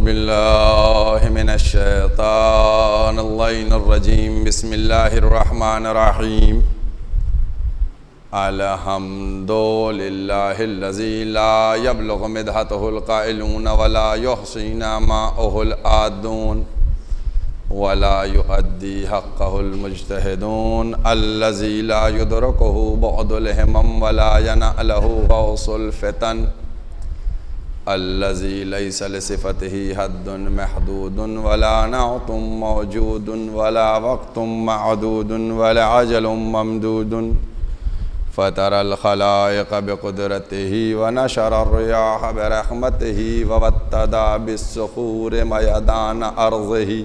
बिल्लाहि मिनश्शैतानिर्रजीम बिस्मिल्लाहिर्रहमानिर्रहीम अल्हम्दुलिल्लाहिल्लज़ी ला यब्लुगु मिदहतहुल क़ाइलून वला युहसीना माअहुल आदून वला युअद्दी हक़्क़हुल मुज्तहिदून अल्लज़ी ला युदरकुहु बुअदुल हिमम वला यनअलहु ग़ौसुल फ़ितन अल्लज़ी लैसा लिसिफ़तिही हद्दुन महदूदुन वला नअतुम मौजूदुन वला वक़्तुम मअदूदुन वला अजलुम ममदूदुन फ़तरल ख़लाइक़ बिक़ुदरतिही व नशरर रियाह बिरहमतिही व वत्तदा बिस्सुख़ूर मयदान अर्ज़िही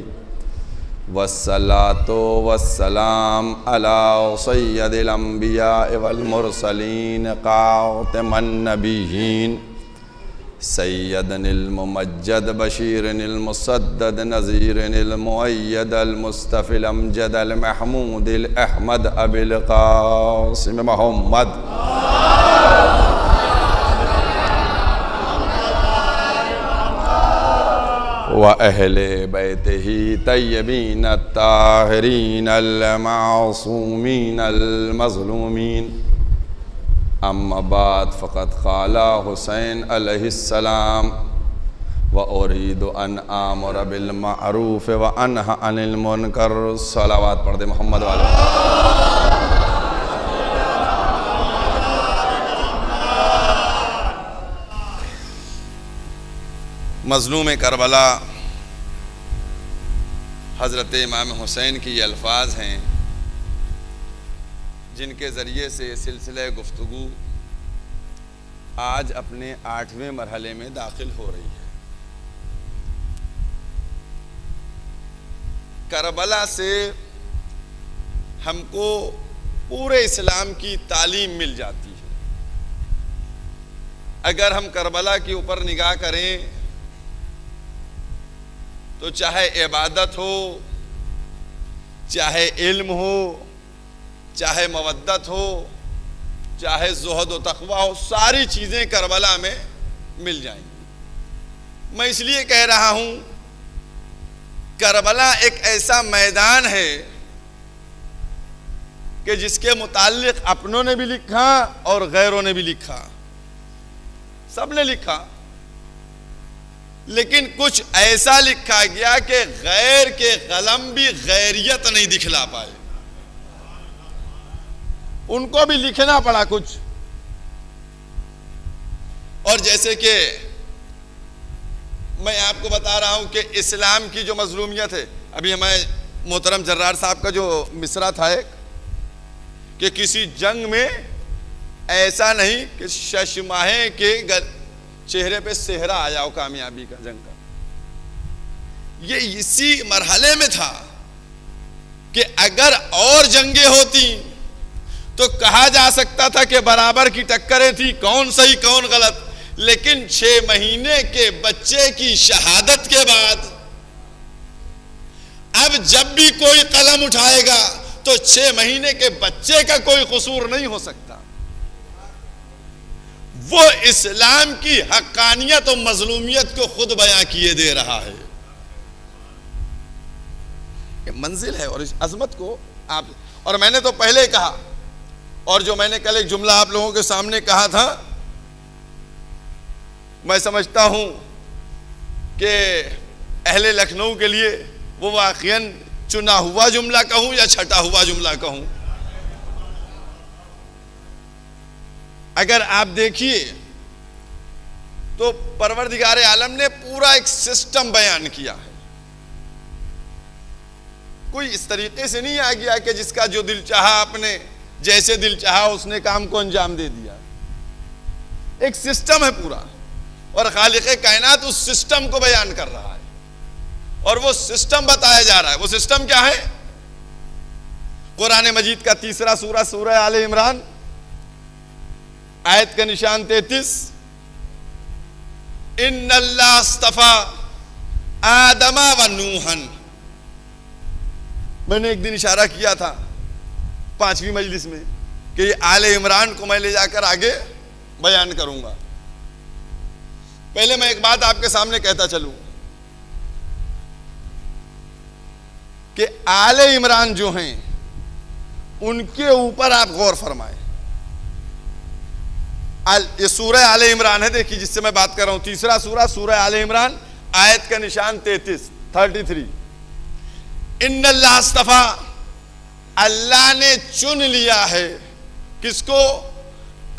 वस्सलातु वस्सलाम अला सय्यदिल अंबिया वल मुरसलीन क़ातिमन नबिय्यीन सय्यदनिल मुमज्जद बशीरनिल मुसद्दद नज़ीरनिल मुअय्यदल मुस्तफ़िल अमजदल महमूदिल अहमद अबिल क़ासिम मोहम्मद व अहले बैतिही तय्यबीन अत्ताहिरीन अल मासूमीन अल मज़लूमीन अम्मा बाद फ़क़त क़ाला हुसैन अलैहिस्सलाम व उरीदु अन आमुर बिल मअरूफ़ व अनहा अनिल मुनकर। सलावत पढ़ दे मोहम्मद वाले। मज़लूम करबला हज़रत इमाम हुसैन की ये अल्फाज हैं जिनके ज़रिए से सिलसिले गुफ्तगू आज अपने 8वें मरहले में दाखिल हो रही है। करबला से हमको पूरे इस्लाम की तालीम मिल जाती है। अगर हम करबला के ऊपर निगाह करें तो चाहे इबादत हो, चाहे इल्म हो, चाहे मवद्दत हो, चाहे ज़ुहद व तक़वा हो, सारी चीज़ें करबला में मिल जाएंगी। मैं इसलिए कह रहा हूँ करबला एक ऐसा मैदान है कि जिसके मुताल्लिक़ अपनों ने भी लिखा और गैरों ने भी लिखा, सब ने लिखा, लेकिन कुछ ऐसा लिखा गया कि गैर के कलम भी गैरियत नहीं दिखला पाए, उनको भी लिखना पड़ा कुछ। और जैसे कि मैं आपको बता रहा हूं कि इस्लाम की जो मज़लूमियत है, अभी हमारे मोहतरम जर्रार साहब का जो मिसरा था एक कि किसी जंग में ऐसा नहीं कि शशमाहे के चेहरे पे सेहरा आया हो कामयाबी का, जंग का। ये इसी मरहले में था कि अगर और जंगें होती तो कहा जा सकता था कि बराबर की टक्करें थी, कौन सही कौन गलत। लेकिन 6 महीने के बच्चे की शहादत के बाद अब जब भी कोई कलम उठाएगा तो 6 महीने के बच्चे का कोई कसूर नहीं हो सकता। वो इस्लाम की हक्कानियत और मजलूमियत को खुद बयां किए दे रहा है। ये मंजिल है और इस अजमत को आप, और मैंने तो पहले कहा, और जो मैंने कल एक जुमला आप लोगों के सामने कहा था, मैं समझता हूं कि अहले लखनऊ के लिए वो वाक़ियन चुना हुआ जुमला कहूं या छटा हुआ जुमला कहूं। अगर आप देखिए तो परवरदिगार आलम ने पूरा एक सिस्टम बयान किया है। कोई इस तरीके से नहीं आ गया कि जिसका जो दिल चाहा अपने जैसे दिल चाहा उसने काम को अंजाम दे दिया। एक सिस्टम है पूरा, और खालिक़े कायनात उस सिस्टम को बयान कर रहा है और वो सिस्टम बताया जा रहा है। वो सिस्टम क्या है? कुरान मजीद का 3रा सूरा, सूरह आले इमरान, आयत का निशान 33, इन्नल्लाह अस्तफा आदमा व नूहन। मैंने एक दिन इशारा किया था 5वीं मजलिस में कि आले इमरान को मैं ले जाकर आगे बयान करूंगा। पहले मैं एक बात आपके सामने कहता चलूं कि आले इमरान जो हैं उनके ऊपर आप गौर फरमाएं। ये सूरह आले इमरान है, देखिए जिससे मैं बात कर रहा हूं, तीसरा सूरह आले इमरान, आयत का निशान 33। इन्नल्लाह अस्तफा, अल्लाह ने चुन लिया है किसको?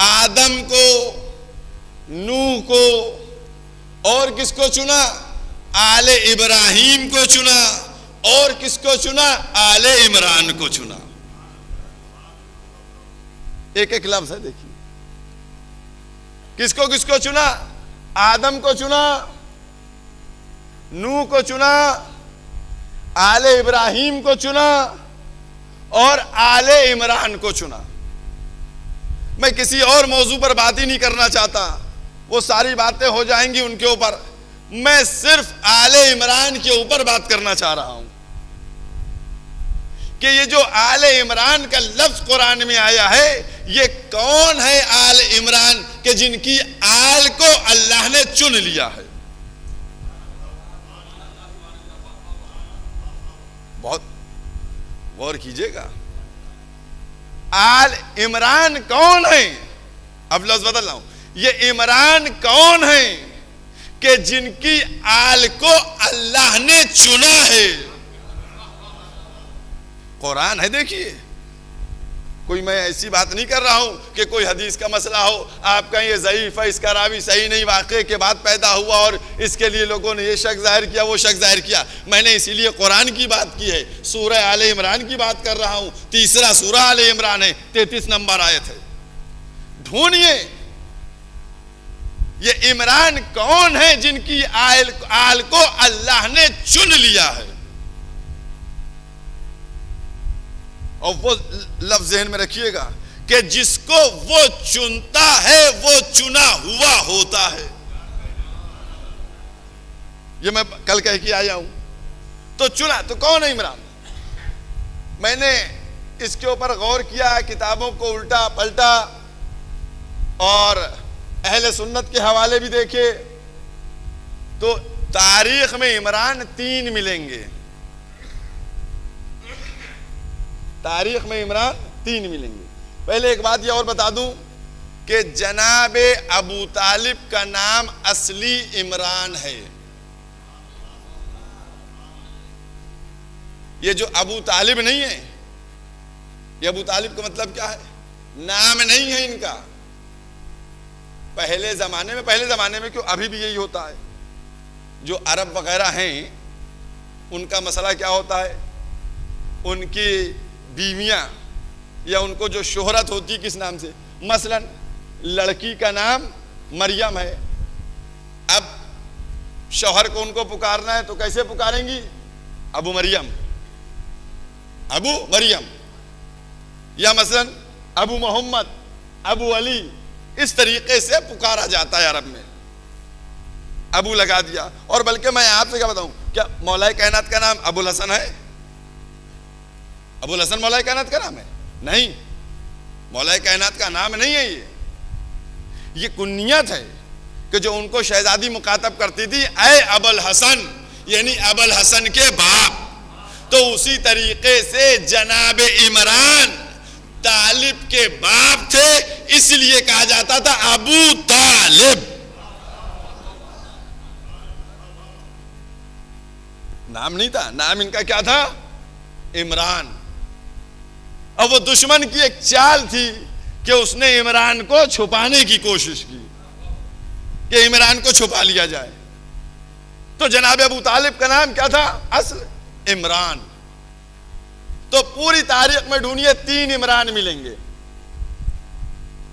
आदम को, नूह को, और किसको चुना? आले इब्राहिम को चुना, और किसको चुना? आले इमरान को चुना। एक एक लफ्ज है, देखिए किसको किसको चुना? आदम को चुना, नूह को चुना, आले इब्राहिम को चुना, और आले इमरान को चुना। मैं किसी और मौजू पर बात ही नहीं करना चाहता, वो सारी बातें हो जाएंगी उनके ऊपर। मैं सिर्फ आले इमरान के ऊपर बात करना चाह रहा हूं कि ये जो आले इमरान का लफ्ज कुरान में आया है, ये कौन है आल इमरान के जिनकी आल को अल्लाह ने चुन लिया है। बहुत गौर कीजिएगा, आल इमरान कौन है? अब लफ्ज बदल रहा हूं, ये इमरान कौन है कि जिनकी आल को अल्लाह ने चुना है। कुरान है, देखिए, कोई मैं ऐसी बात नहीं कर रहा हूं कि कोई हदीस का मसला हो, आप कहें ये ज़ईफ है, इसका रावी सही नहीं, वाक़े के बाद पैदा हुआ और इसके लिए लोगों ने ये शक जाहिर किया, वो शक जाहिर किया। मैंने इसीलिए कुरान की बात की है, सूरह आले इमरान की बात कर रहा हूं। तीसरा सूरह आले इमरान है, 33 नंबर आयत है। ढूंढिए ये इमरान कौन है जिनकी आल को अल्लाह ने चुन लिया है। और वो लफ्ज ज़हन में रखिएगा कि जिसको वो चुनता है वो चुना हुआ होता है। ये मैं कल कह के आया हूं। तो चुना तो कौन है इमरान? मैंने इसके ऊपर गौर किया, किताबों को उल्टा पलटा और अहले सुन्नत के हवाले भी देखे, तो तारीख में इमरान 3 मिलेंगे। तारीख में इमरान 3 मिलेंगे। पहले एक बात यह और बता दूं कि जनाब अबू तालिब का नाम असली इमरान है। ये जो अबू तालिब नहीं है, ये अबू तालिब का मतलब क्या है? नाम नहीं है इनका। पहले ज़माने में क्यों, अभी भी यही होता है, जो अरब वगैरह हैं उनका मसला क्या होता है, उनकी बीवियां या उनको जो शोहरत होती किस नाम से, मसलन लड़की का नाम मरियम है, अब शौहर को उनको पुकारना है तो कैसे पुकारेंगी? अबू मरियम, अबू मरियम, या मसलन अबू मोहम्मद, अबू अली, इस तरीके से पुकारा जाता है अरब में, अबू लगा दिया। और बल्कि मैं आपसे क्या बताऊं, क्या मौलाए कायनात का नाम अबुल हसन है? अबुल हसन मौलाए कायनात का नाम है? नहीं, मौलाए कायनात का नाम नहीं है। ये कुन्नियत है कि जो उनको शहजादी मुखातब करती थी, ऐ अबुल हसन, यानी अबुल हसन के बाप। तो उसी तरीके से जनाब इमरान तालिब के बाप थे, इसलिए कहा जाता था अबू तालिब। नाम नहीं था, नाम इनका क्या था? इमरान। अब वो दुश्मन की एक चाल थी कि उसने इमरान को छुपाने की कोशिश की कि इमरान को छुपा लिया जाए। तो जनाब अबू तालिब का नाम क्या था? असल इमरान। तो पूरी तारीख में ढूंढिए 3 इमरान मिलेंगे।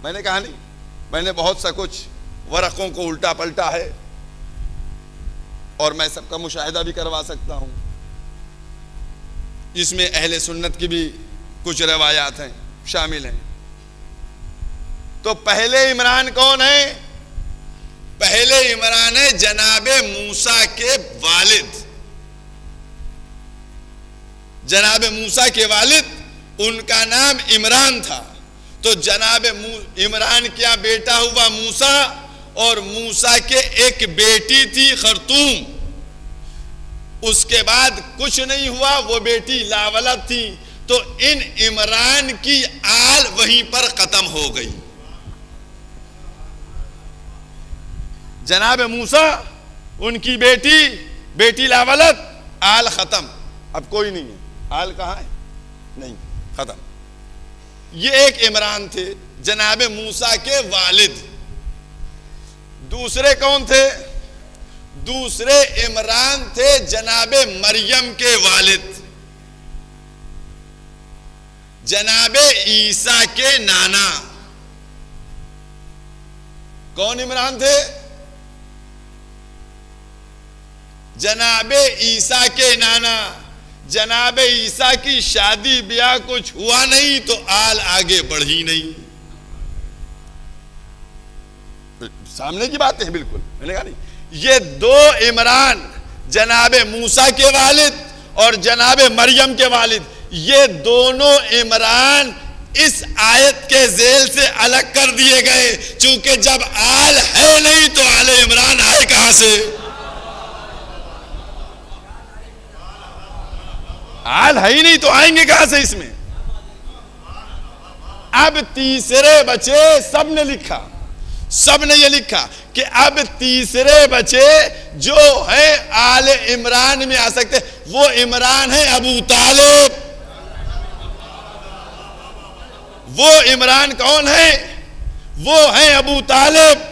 मैंने कहा नहीं, मैंने बहुत सा कुछ वरक़ों को उल्टा पलटा है और मैं सबका मुशाहिदा भी करवा सकता हूं, जिसमें अहले सुन्नत की भी कुछ रवायात हैं, शामिल हैं। तो पहले इमरान कौन है? पहले इमरान है जनाबे मूसा के वालिद। जनाब मूसा के वालिद, उनका नाम इमरान था। तो जनाब इमरान क्या बेटा हुआ? मूसा। और मूसा के एक बेटी थी खरतूम। उसके बाद कुछ नहीं हुआ, वो बेटी लावलद थी, तो इन इमरान की आल वहीं पर खत्म हो गई। जनाब मूसा, उनकी बेटी लावलद, आल खत्म, अब कोई नहीं है। आल कहाँ है? नहीं, खत्म। ये एक इमरान थे, जनाब मूसा के वालिद। दूसरे कौन थे? दूसरे इमरान थे जनाब मरियम के वालिद, जनाब ईसा के नाना। कौन इमरान थे? जनाब ईसा के नाना। जनाब ईसा की शादी ब्याह कुछ हुआ नहीं तो आल आगे बढ़ी नहीं। सामने की बातें हैं बिल्कुल, मैंने कहा नहीं। ये दो इमरान, जनाब मूसा के वालिद और जनाब मरियम के वालिद, ये दोनों इमरान इस आयत के जेल से अलग कर दिए गए। चूंकि जब आल है नहीं तो आले इमरान आए कहां से? आल है ही नहीं तो आएंगे कहां से इसमें? अब तीसरे बचे, सबने लिखा, सबने ये लिखा कि अब तीसरे बचे जो है आले इमरान में आ सकते, वो इमरान है अबू तालिब। वो इमरान कौन है? वो है अबू तालिब,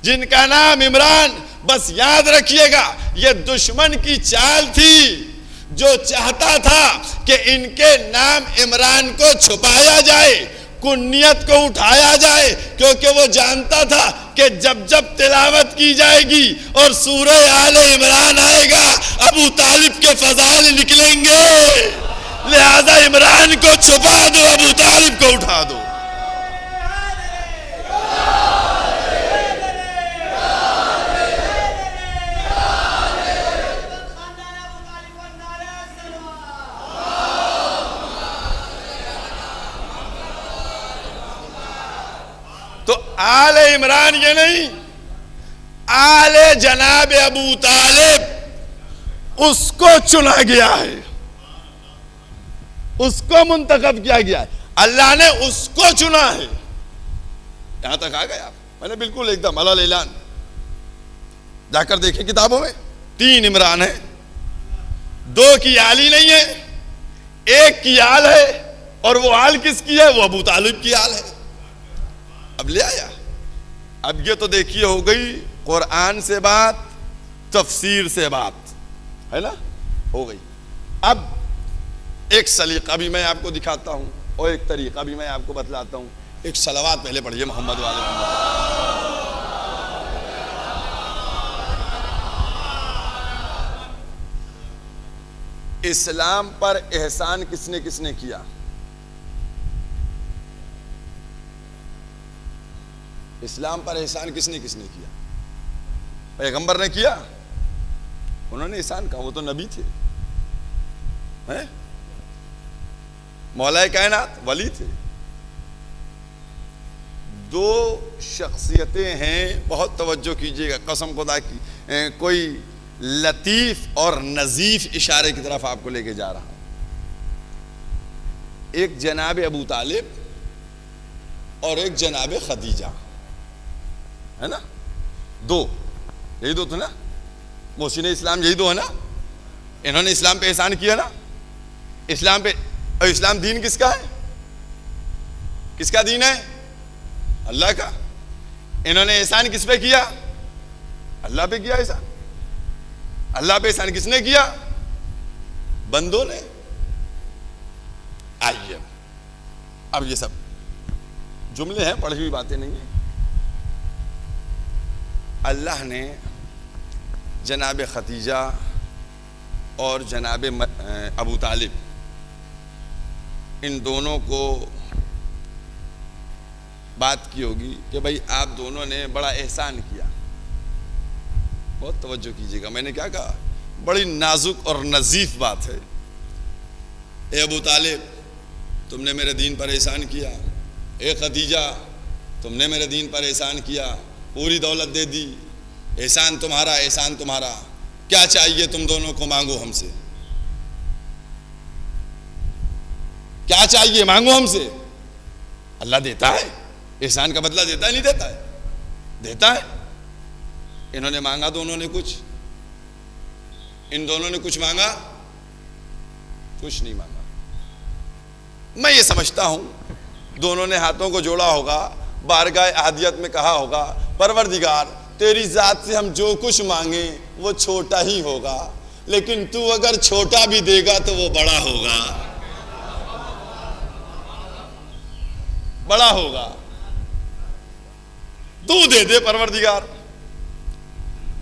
जिनका नाम इमरान। बस याद रखिएगा, ये दुश्मन की चाल थी, जो चाहता था कि इनके नाम इमरान को छुपाया जाए, कुन्नियत को उठाया जाए, क्योंकि वो जानता था कि जब जब तिलावत की जाएगी और सूरह आले इमरान आएगा, अबू तालिब के फजाइल निकलेंगे। लिहाजा इमरान को छुपा दो, अबू तालिब को उठा दो। तो आले इमरान ये नहीं, आले जनाब अबू तालिब, उसको चुना गया है, उसको मुंतखब किया गया है, अल्लाह ने उसको चुना है। यहां तक आ गए आप? मैंने बिल्कुल एकदम अलल ऐलान, जाकर देखें किताबों में। 3 इमरान है, 2 की आल ही नहीं है, 1 की आल है, और वो आल किसकी है? वो अबू तालिब की आल है। अब ले आया। अब ये तो देखिए हो गई कुरान से बात, तफसीर से बात, है ना, हो गई। अब एक सलीका भी मैं आपको दिखाता हूं और एक तरीका भी मैं आपको बतलाता हूं। एक सलावत पहले पढ़िए मोहम्मद वाले। इस्लाम पर एहसान किसने किसने किया? इस्लाम पर एहसान किसने किसने किया? पैगंबर ने किया, उन्होंने एहसान कहा, वो तो नबी थे, हैं? मौलाए कायनात वली थे। 2 शख्सियतें हैं, बहुत तवज्जो कीजिएगा, कसम खुदा की, कोई लतीफ और नजीफ इशारे की तरफ आपको लेके जा रहा हूं। एक जनाब अबू तालिब और एक जनाब खदीजा, है ना, 2, यही 2 थे ना, मोहसिन इस्लाम यही 2 है ना। इन्होंने इस्लाम पे एहसान किया ना, इस्लाम पे। और इस्लाम दीन किसका है? किसका दीन है? अल्लाह का। इन्होंने एहसान किस पे किया? अल्लाह पे किया एहसान। अल्लाह पे एहसान किसने किया? बंदों ने। आइए, अब ये सब जुमले हैं, पढ़ी हुई बातें नहीं है। अल्लाह ने जनाब खदीजा और जनाब अबू तालिब, इन दोनों को बात की होगी कि भाई आप दोनों ने बड़ा एहसान किया। बहुत तवज्जो कीजिएगा, मैंने क्या कहा, बड़ी नाजुक और नजीफ बात है। ए अबू तालिब, तुमने मेरे दीन पर एहसान किया। ए खदीजा, तुमने मेरे दीन पर एहसान किया, पूरी दौलत दे दी, एहसान तुम्हारा, एहसान तुम्हारा। क्या चाहिए तुम दोनों को, मांगो हमसे, क्या चाहिए मांगो हमसे। अल्लाह देता है, एहसान का बदला देता है, नहीं देता है? देता है। इन्होंने मांगा, दोनों ने कुछ, इन दोनों ने कुछ मांगा, कुछ नहीं मांगा। मैं ये समझता हूं दोनों ने हाथों को जोड़ा होगा, बारगाह अहदियत में कहा होगा, परवरदिगार तेरी जात से हम जो कुछ मांगे वो छोटा ही होगा, लेकिन तू अगर छोटा भी देगा तो वो बड़ा होगा, बड़ा होगा। तू दे दे परवरदिगार।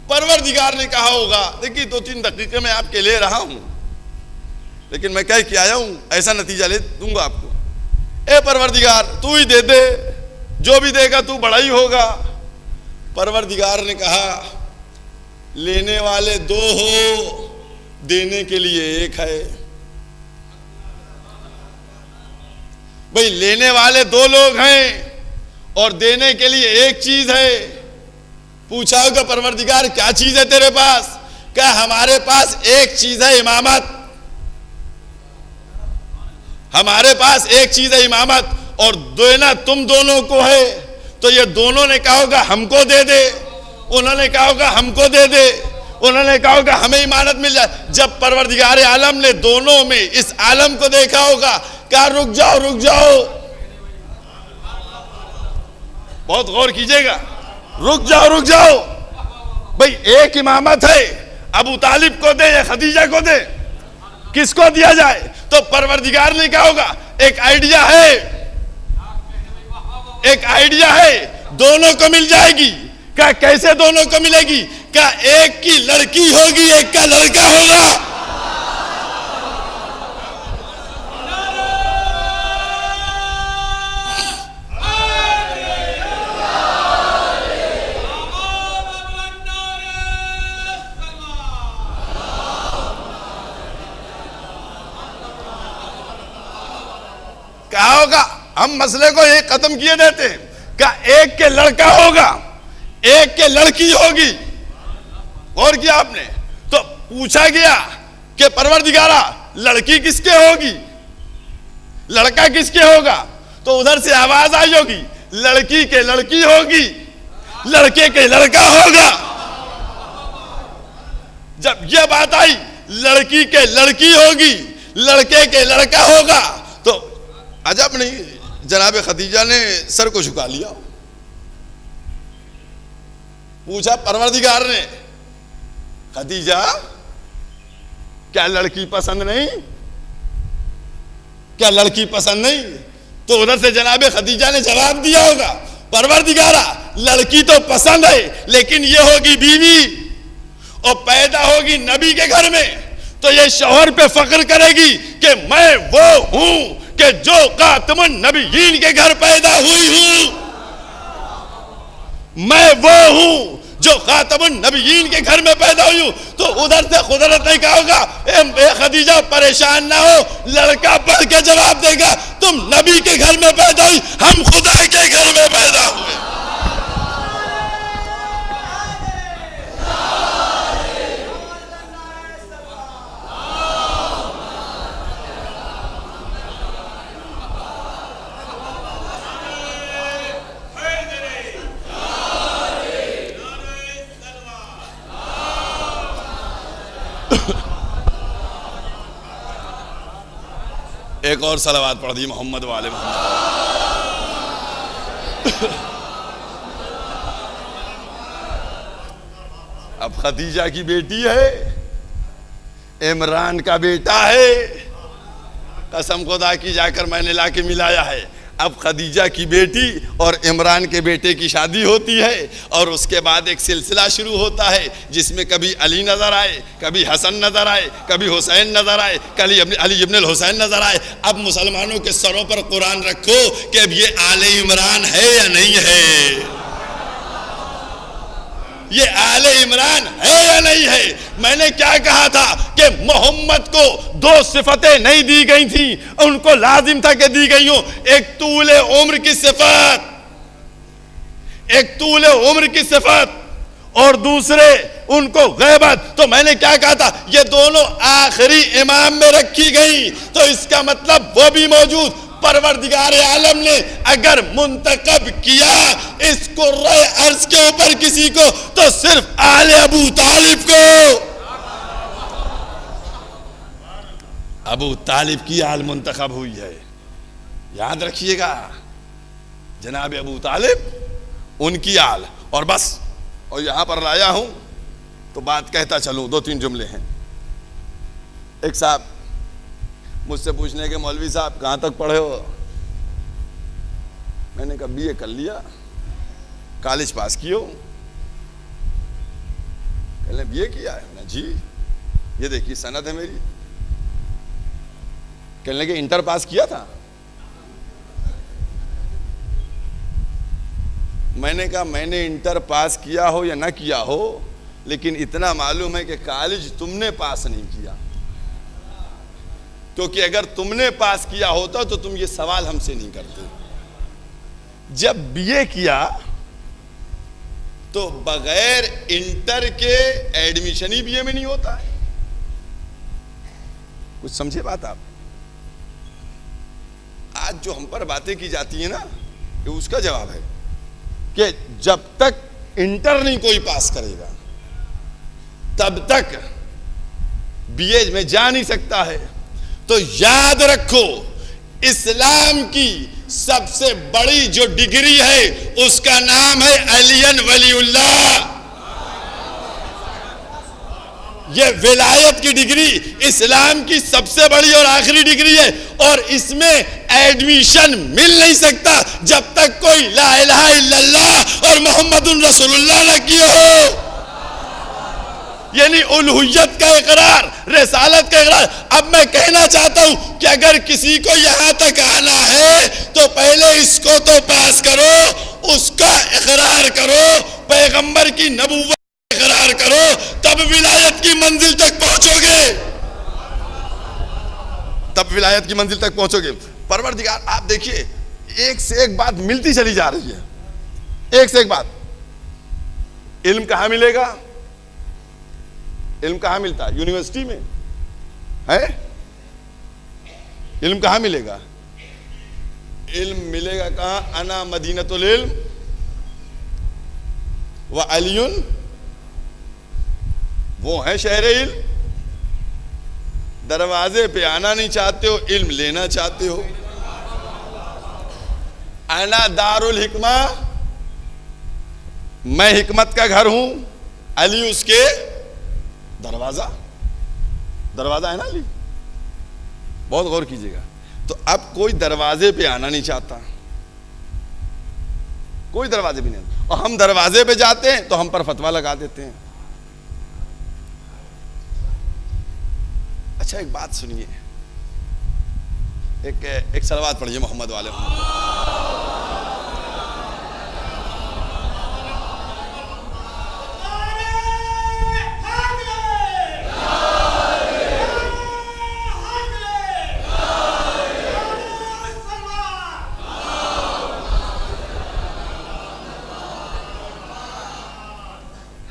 परवरदिगार ने कहा होगा, देखिए 2-3 दकीके में आपके ले रहा हूं, लेकिन मैं कह के आया हूं, ऐसा नतीजा ले दूंगा आपको। ए परवरदिगार तू ही दे दे, जो भी देगा तू बड़ा ही होगा। परवरदिगार ने कहा, लेने वाले 2 हो, देने के लिए 1 है। भाई लेने वाले 2 लोग हैं और देने के लिए 1 चीज है। पूछा होगा परवरदिगार क्या चीज है तेरे पास? क्या हमारे पास 1 चीज है, इमामत। हमारे पास 1 चीज है, इमामत, और देना तुम दोनों को है। तो ये दोनों ने कहा होगा हमको दे दे, उन्होंने कहा होगा हमको दे दे, उन्होंने कहा होगा हमें इमानत मिल जाए। जब परवरदिगार आलम ने दोनों में इस आलम को देखा होगा, कहा रुक जाओ रुक जाओ, बहुत गौर कीजिएगा, रुक जाओ रुक जाओ। भाई 1 इमामत है, अबू तालिब को दे या खदीजा को दे, किसको दिया जाए? तो परवरदिगार ने कहा होगा एक आइडिया है, एक आइडिया है, दोनों को मिल जाएगी। क्या कैसे दोनों को मिलेगी? क्या एक की लड़की होगी, एक का लड़का होगा। क्या होगा? हम मसले को एक खत्म किए देते हैं। क्या एक के लड़का होगा, एक के लड़की होगी। और किया आपने तो पूछा गया कि परवरदिगारा लड़की किसके होगी, लड़का किसके होगा? तो उधर से आवाज आई होगी लड़की के लड़की होगी, लड़के के लड़का होगा। जब यह बात आई लड़की के लड़की होगी, लड़के के लड़का होगा, तो अजब नहीं, जनाब खदीजा ने सर को झुका लिया। पूछा परवरदिगार ने, खदीजा क्या लड़की पसंद नहीं, क्या लड़की पसंद नहीं? तो उधर से जनाब खदीजा ने जवाब दिया होगा परवरदिगारा लड़की तो पसंद है, लेकिन ये होगी बीवी और पैदा होगी नबी के घर में, तो ये शौहर पे फख्र करेगी कि मैं वो हूं कि जो खातमुन नबीयीन के घर पैदा हुई हूं, मैं वो हूं जो खातमुन नबीयीन के घर में पैदा हुई हूं। तो उधर से कुदरत ने कहा होगा ए खदीजा परेशान ना हो, लड़का पढ़ के जवाब देगा तुम नबी के घर में पैदा हुई, हम खुदा के घर में पैदा हुए। एक और सलावत पढ़ दी मोहम्मद वाले मोहम्मद। अब खदीजा की बेटी है, इमरान का बेटा है, कसम खुदा की जाकर मैंने लाके मिलाया है। अब खदीजा की बेटी और इमरान के बेटे की शादी होती है और उसके बाद एक सिलसिला शुरू होता है जिसमें कभी अली नजर आए, कभी हसन नजर आए, कभी हुसैन नजर आए, कभी अली इब्न हुसैन नजर आए। अब मुसलमानों के सरों पर कुरान रखो कि अब ये आले इमरान है या नहीं है, ये आले इमरान है या नहीं है। मैंने क्या कहा था कि मोहम्मद को 2 सिफतें नहीं दी गई थी, उनको लाजिम था कि दी गई हो। एक तूले उम्र की सिफत, एक तूले उम्र की सिफत, और दूसरे उनको गैबत। तो मैंने क्या कहा था, ये दोनों आखिरी इमाम में रखी गई, तो इसका मतलब वो भी मौजूद। परवरदिगार आलम ने अगर मुंतखब किया इस कुर्रे अर्ज के ऊपर किसी को, तो सिर्फ आले अबू तालिब को। अबू तालिब की आल मुंतखब हुई है, याद रखिएगा, जनाब अबू तालिब उनकी आल। और बस, और यहां पर लाया हूं तो बात कहता चलूं, 2-3 जुमले हैं। एक साहब मुझसे पूछने के, मौलवी साहब कहां तक पढ़े हो? मैंने कहा बीए कर लिया, कॉलेज पास किया हूं। कहने बीए किया है ना जी, ये देखिए सनद है मेरी। कहने लगे इंटर पास किया था। मैंने कहा मैंने इंटर पास किया हो या ना किया हो, लेकिन इतना मालूम है कि कॉलेज तुमने पास नहीं किया, क्योंकि अगर तुमने पास किया होता तो तुम ये सवाल हमसे नहीं करते। जब बीए किया तो बगैर इंटर के एडमिशन ही बीए में नहीं होता है। कुछ समझे बात आप? आज जो हम पर बातें की जाती है ना, ये उसका जवाब है कि जब तक इंटर नहीं कोई पास करेगा तब तक बीए में जा नहीं सकता है। तो याद रखो, इस्लाम की सबसे बड़ी जो डिग्री है उसका नाम है अलियन वलीउल्लाह। ये विलायत की डिग्री इस्लाम की सबसे बड़ी और आखिरी डिग्री है, और इसमें एडमिशन मिल नहीं सकता जब तक कोई ला इलाहा इल्लल्लाह और मोहम्मदुर रसूलुल्लाह न किए हो। यानी उलूहियत का इकरार, रिसालत का इकरार। अब मैं कहना चाहता हूं कि अगर किसी को यहां तक आना है तो पहले इसको तो पास करो, उसका इकरार करो, पैगंबर की नबूवत इकरार करो, तब विलायत की मंजिल तक पहुंचोगे, तब विलायत की मंजिल तक पहुंचोगे। परवरदिगार, आप देखिए एक से एक बात मिलती चली जा रही है, एक से एक बात। इल्म कहां मिलेगा? इल्म कहां मिलता है? यूनिवर्सिटी में है? इल्म कहां मिलेगा? इल्म मिलेगा कहां? अना मदीनतुल इल्म व अलियुन, वो है शहर इल्म। दरवाजे पे आना नहीं चाहते हो, इल्म लेना चाहते हो। अना दारुल हिकमा, मैं हिकमत का घर हूं, अली उसके दरवाजा, दरवाजा है ना अली। बहुत गौर कीजिएगा। तो अब कोई दरवाजे पे आना नहीं चाहता, कोई दरवाजे भी नहीं, और हम दरवाजे पे जाते हैं तो हम पर फतवा लगा देते हैं। अच्छा एक बात सुनिए, एक सलवात पढ़िए मोहम्मद वाले मोहम्मद।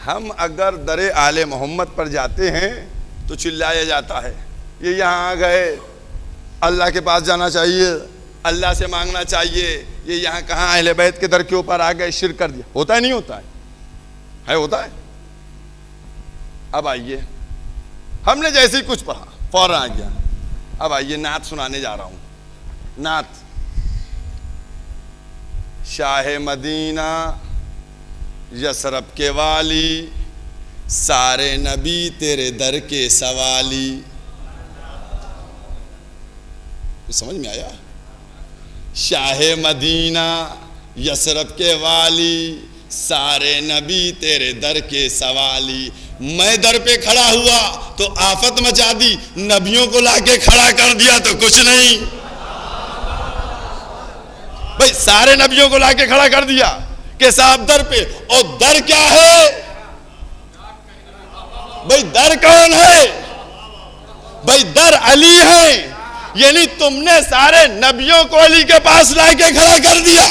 हम अगर दरे आले मोहम्मद पर जाते हैं तो चिल्लाया जाता है, ये यहाँ आ गए, अल्लाह के पास जाना चाहिए, अल्लाह से मांगना चाहिए, ये यहाँ कहाँ अहले बैत के दर के ऊपर आ गए, शिर्क कर दिया। होता है नहीं होता है होता है। अब आइए, हमने जैसे ही कुछ पढ़ा फौरन आ गया। अब आइए नात सुनाने जा रहा हूं। नात, शाह मदीना यसरब के वाली, सारे नबी तेरे दर के सवाली। समझ में आया? शाह मदीना यसरब के वाली, सारे नबी तेरे दर के सवाली। मैं दर पे खड़ा हुआ तो आफत मचा दी, नबियों को लाके खड़ा कर दिया तो कुछ नहीं। भाई सारे नबियों को लाके खड़ा कर दिया कि साहब दर पे, और दर क्या है भाई? दर कौन है भाई? दर अली है। यानी तुमने सारे नबियों को अली के पास लाके खड़ा कर दिया।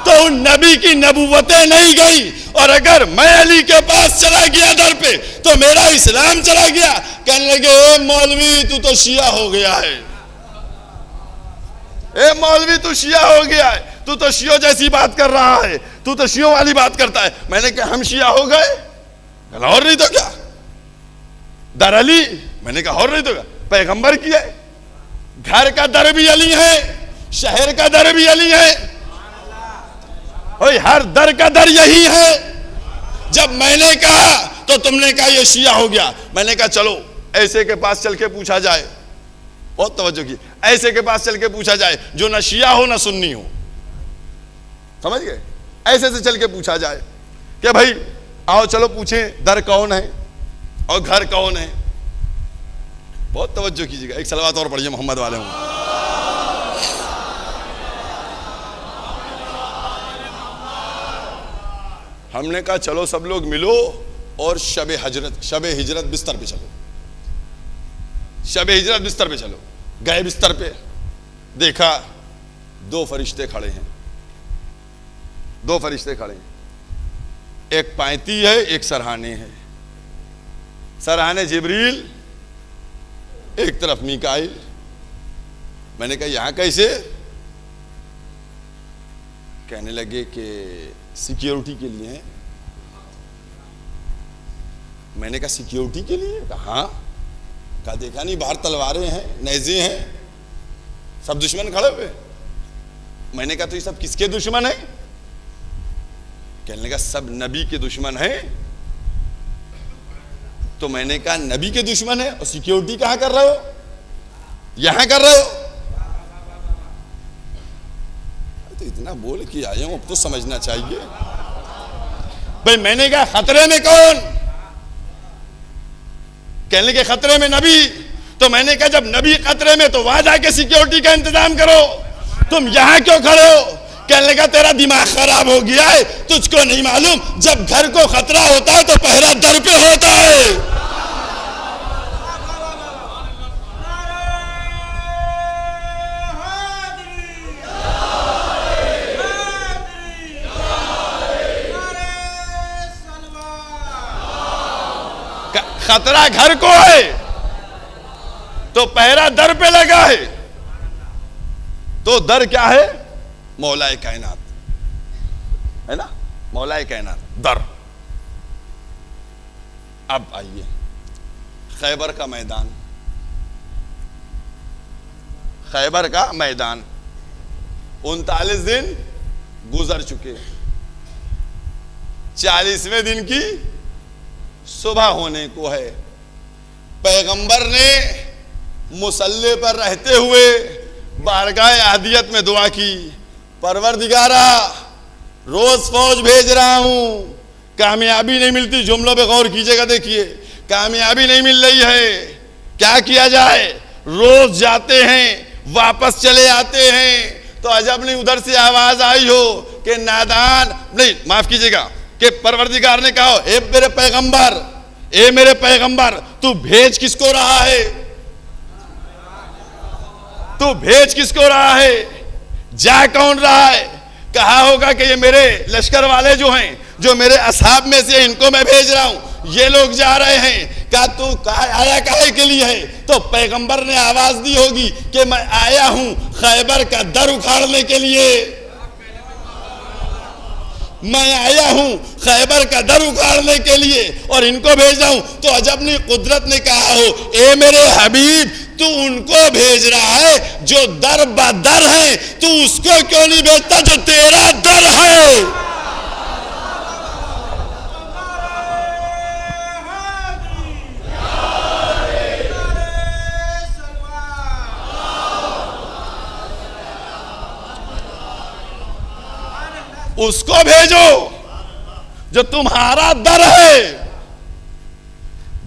तो उन नबी की नबूवतें नहीं गई। और अगर मैं अली के पास चला गया दर पे तो मेरा इस्लाम चला गया। कहने लगे ए मौलवी तू तो शिया हो गया है, ए मौलवी तू शिया हो गया है, तू तो शियों जैसी बात कर रहा है, तू तो शियों वाली बात करता है। मैंने कहा हम शिया हो गए? और नहीं तो क्या। दर अली, मैंने कहा और नहीं तो क्या, पैगंबर की है, घर का दर भी अली है, शहर का दर भी अली है, और हर दर का दर यही है। जब मैंने कहा तो तुमने कहा ये शिया हो गया। मैंने कहा चलो ऐसे के पास चल के पूछा जाए, बहुत तवज्जो की, ऐसे के पास चल के पूछा जाए जो ना शिया हो ना सुन्नी हो, समझ गए। ऐसे से चल के पूछा जाए कि भाई आओ चलो पूछें दर कौन है और घर कौन है। बहुत तवज्जो कीजिएगा, एक सलवात और पढ़िए मोहम्मद वाले हूं। हमने कहा चलो सब लोग मिलो और शबे हिजरत बिस्तर पे चलो, शबे हिजरत बिस्तर पे चलो। गए बिस्तर पे, देखा दो फरिश्ते खड़े हैं, दो फरिश्ते खड़े हैं, एक पैंती है एक सरहाने है। सरहाने जिब्रील, एक तरफ मीकाइल। मैंने कहा यहां कैसे? कहने लगे कि सिक्योरिटी के लिए है। मैंने कहा सिक्योरिटी के लिए? कहा हाँ। कहा देखा नहीं बाहर तलवारें हैं, नेज़े हैं, सब दुश्मन खड़े हुए। मैंने कहा तो ये सब किसके दुश्मन है? कहने लगा सब नबी के दुश्मन है। तो मैंने कहा नबी के दुश्मन है और सिक्योरिटी कहां कर रहे हो? यहां कर रहे हो? तो इतना बोल के आए हूं, अब तो समझना चाहिए भाई। मैंने कहा खतरे में कौन? कहने लगे खतरे में नबी। तो मैंने कहा जब नबी खतरे में तो वहां जाके सिक्योरिटी का इंतजाम करो, तुम यहां क्यों खड़े हो? कहने लगा तेरा दिमाग खराब हो गया है, तुझको नहीं मालूम जब घर को खतरा होता है तो पहरा दर पे होता है। खतरा घर को है तो पहरा दर पे लगा है। तो दर क्या है? मौलाए कायनात है ना, मौलाए कायनात दर। अब आइए खैबर का मैदान, खैबर का मैदान 39 दिन गुजर चुके, 40वें दिन की सुबह होने को है। पैगंबर ने मुसल्ले पर रहते हुए बारगाह अहदियत में दुआ की, परवरदिगारा रोज फौज भेज रहा हूं, कामयाबी नहीं मिलती। जुमलों पे गौर कीजिएगा, देखिए कामयाबी नहीं मिल रही है, क्या किया जाए? रोज जाते हैं वापस चले आते हैं। तो अजब नहीं उधर से आवाज आई हो कि नादान, नहीं माफ कीजिएगा, कि परवरदिगार ने कहा ए मेरे पैगंबर, ए मेरे पैगंबर तू भेज किसको रहा है? तू भेज किसको रहा है? जा कौन रहा है? कहा होगा कि ये मेरे लश्कर वाले जो हैं, जो मेरे असहाब में से इनको मैं भेज रहा हूं, ये लोग जा रहे हैं। कहा तू आया काहे के लिए है? तो पैगंबर ने आवाज दी होगी कि मैं आया हूं खैबर का दर उखाड़ने के लिए, मैं आया हूं खैबर का दर उखाड़ने के लिए और इनको भेज रहा हूं। तो अजब नहीं कुदरत ने कहा हो ए मेरे हबीब तू उनको भेज रहा है जो दर बदर है, तू उसको क्यों नहीं भेजता जो तेरा दर है? उसको भेजो जो तुम्हारा दर है।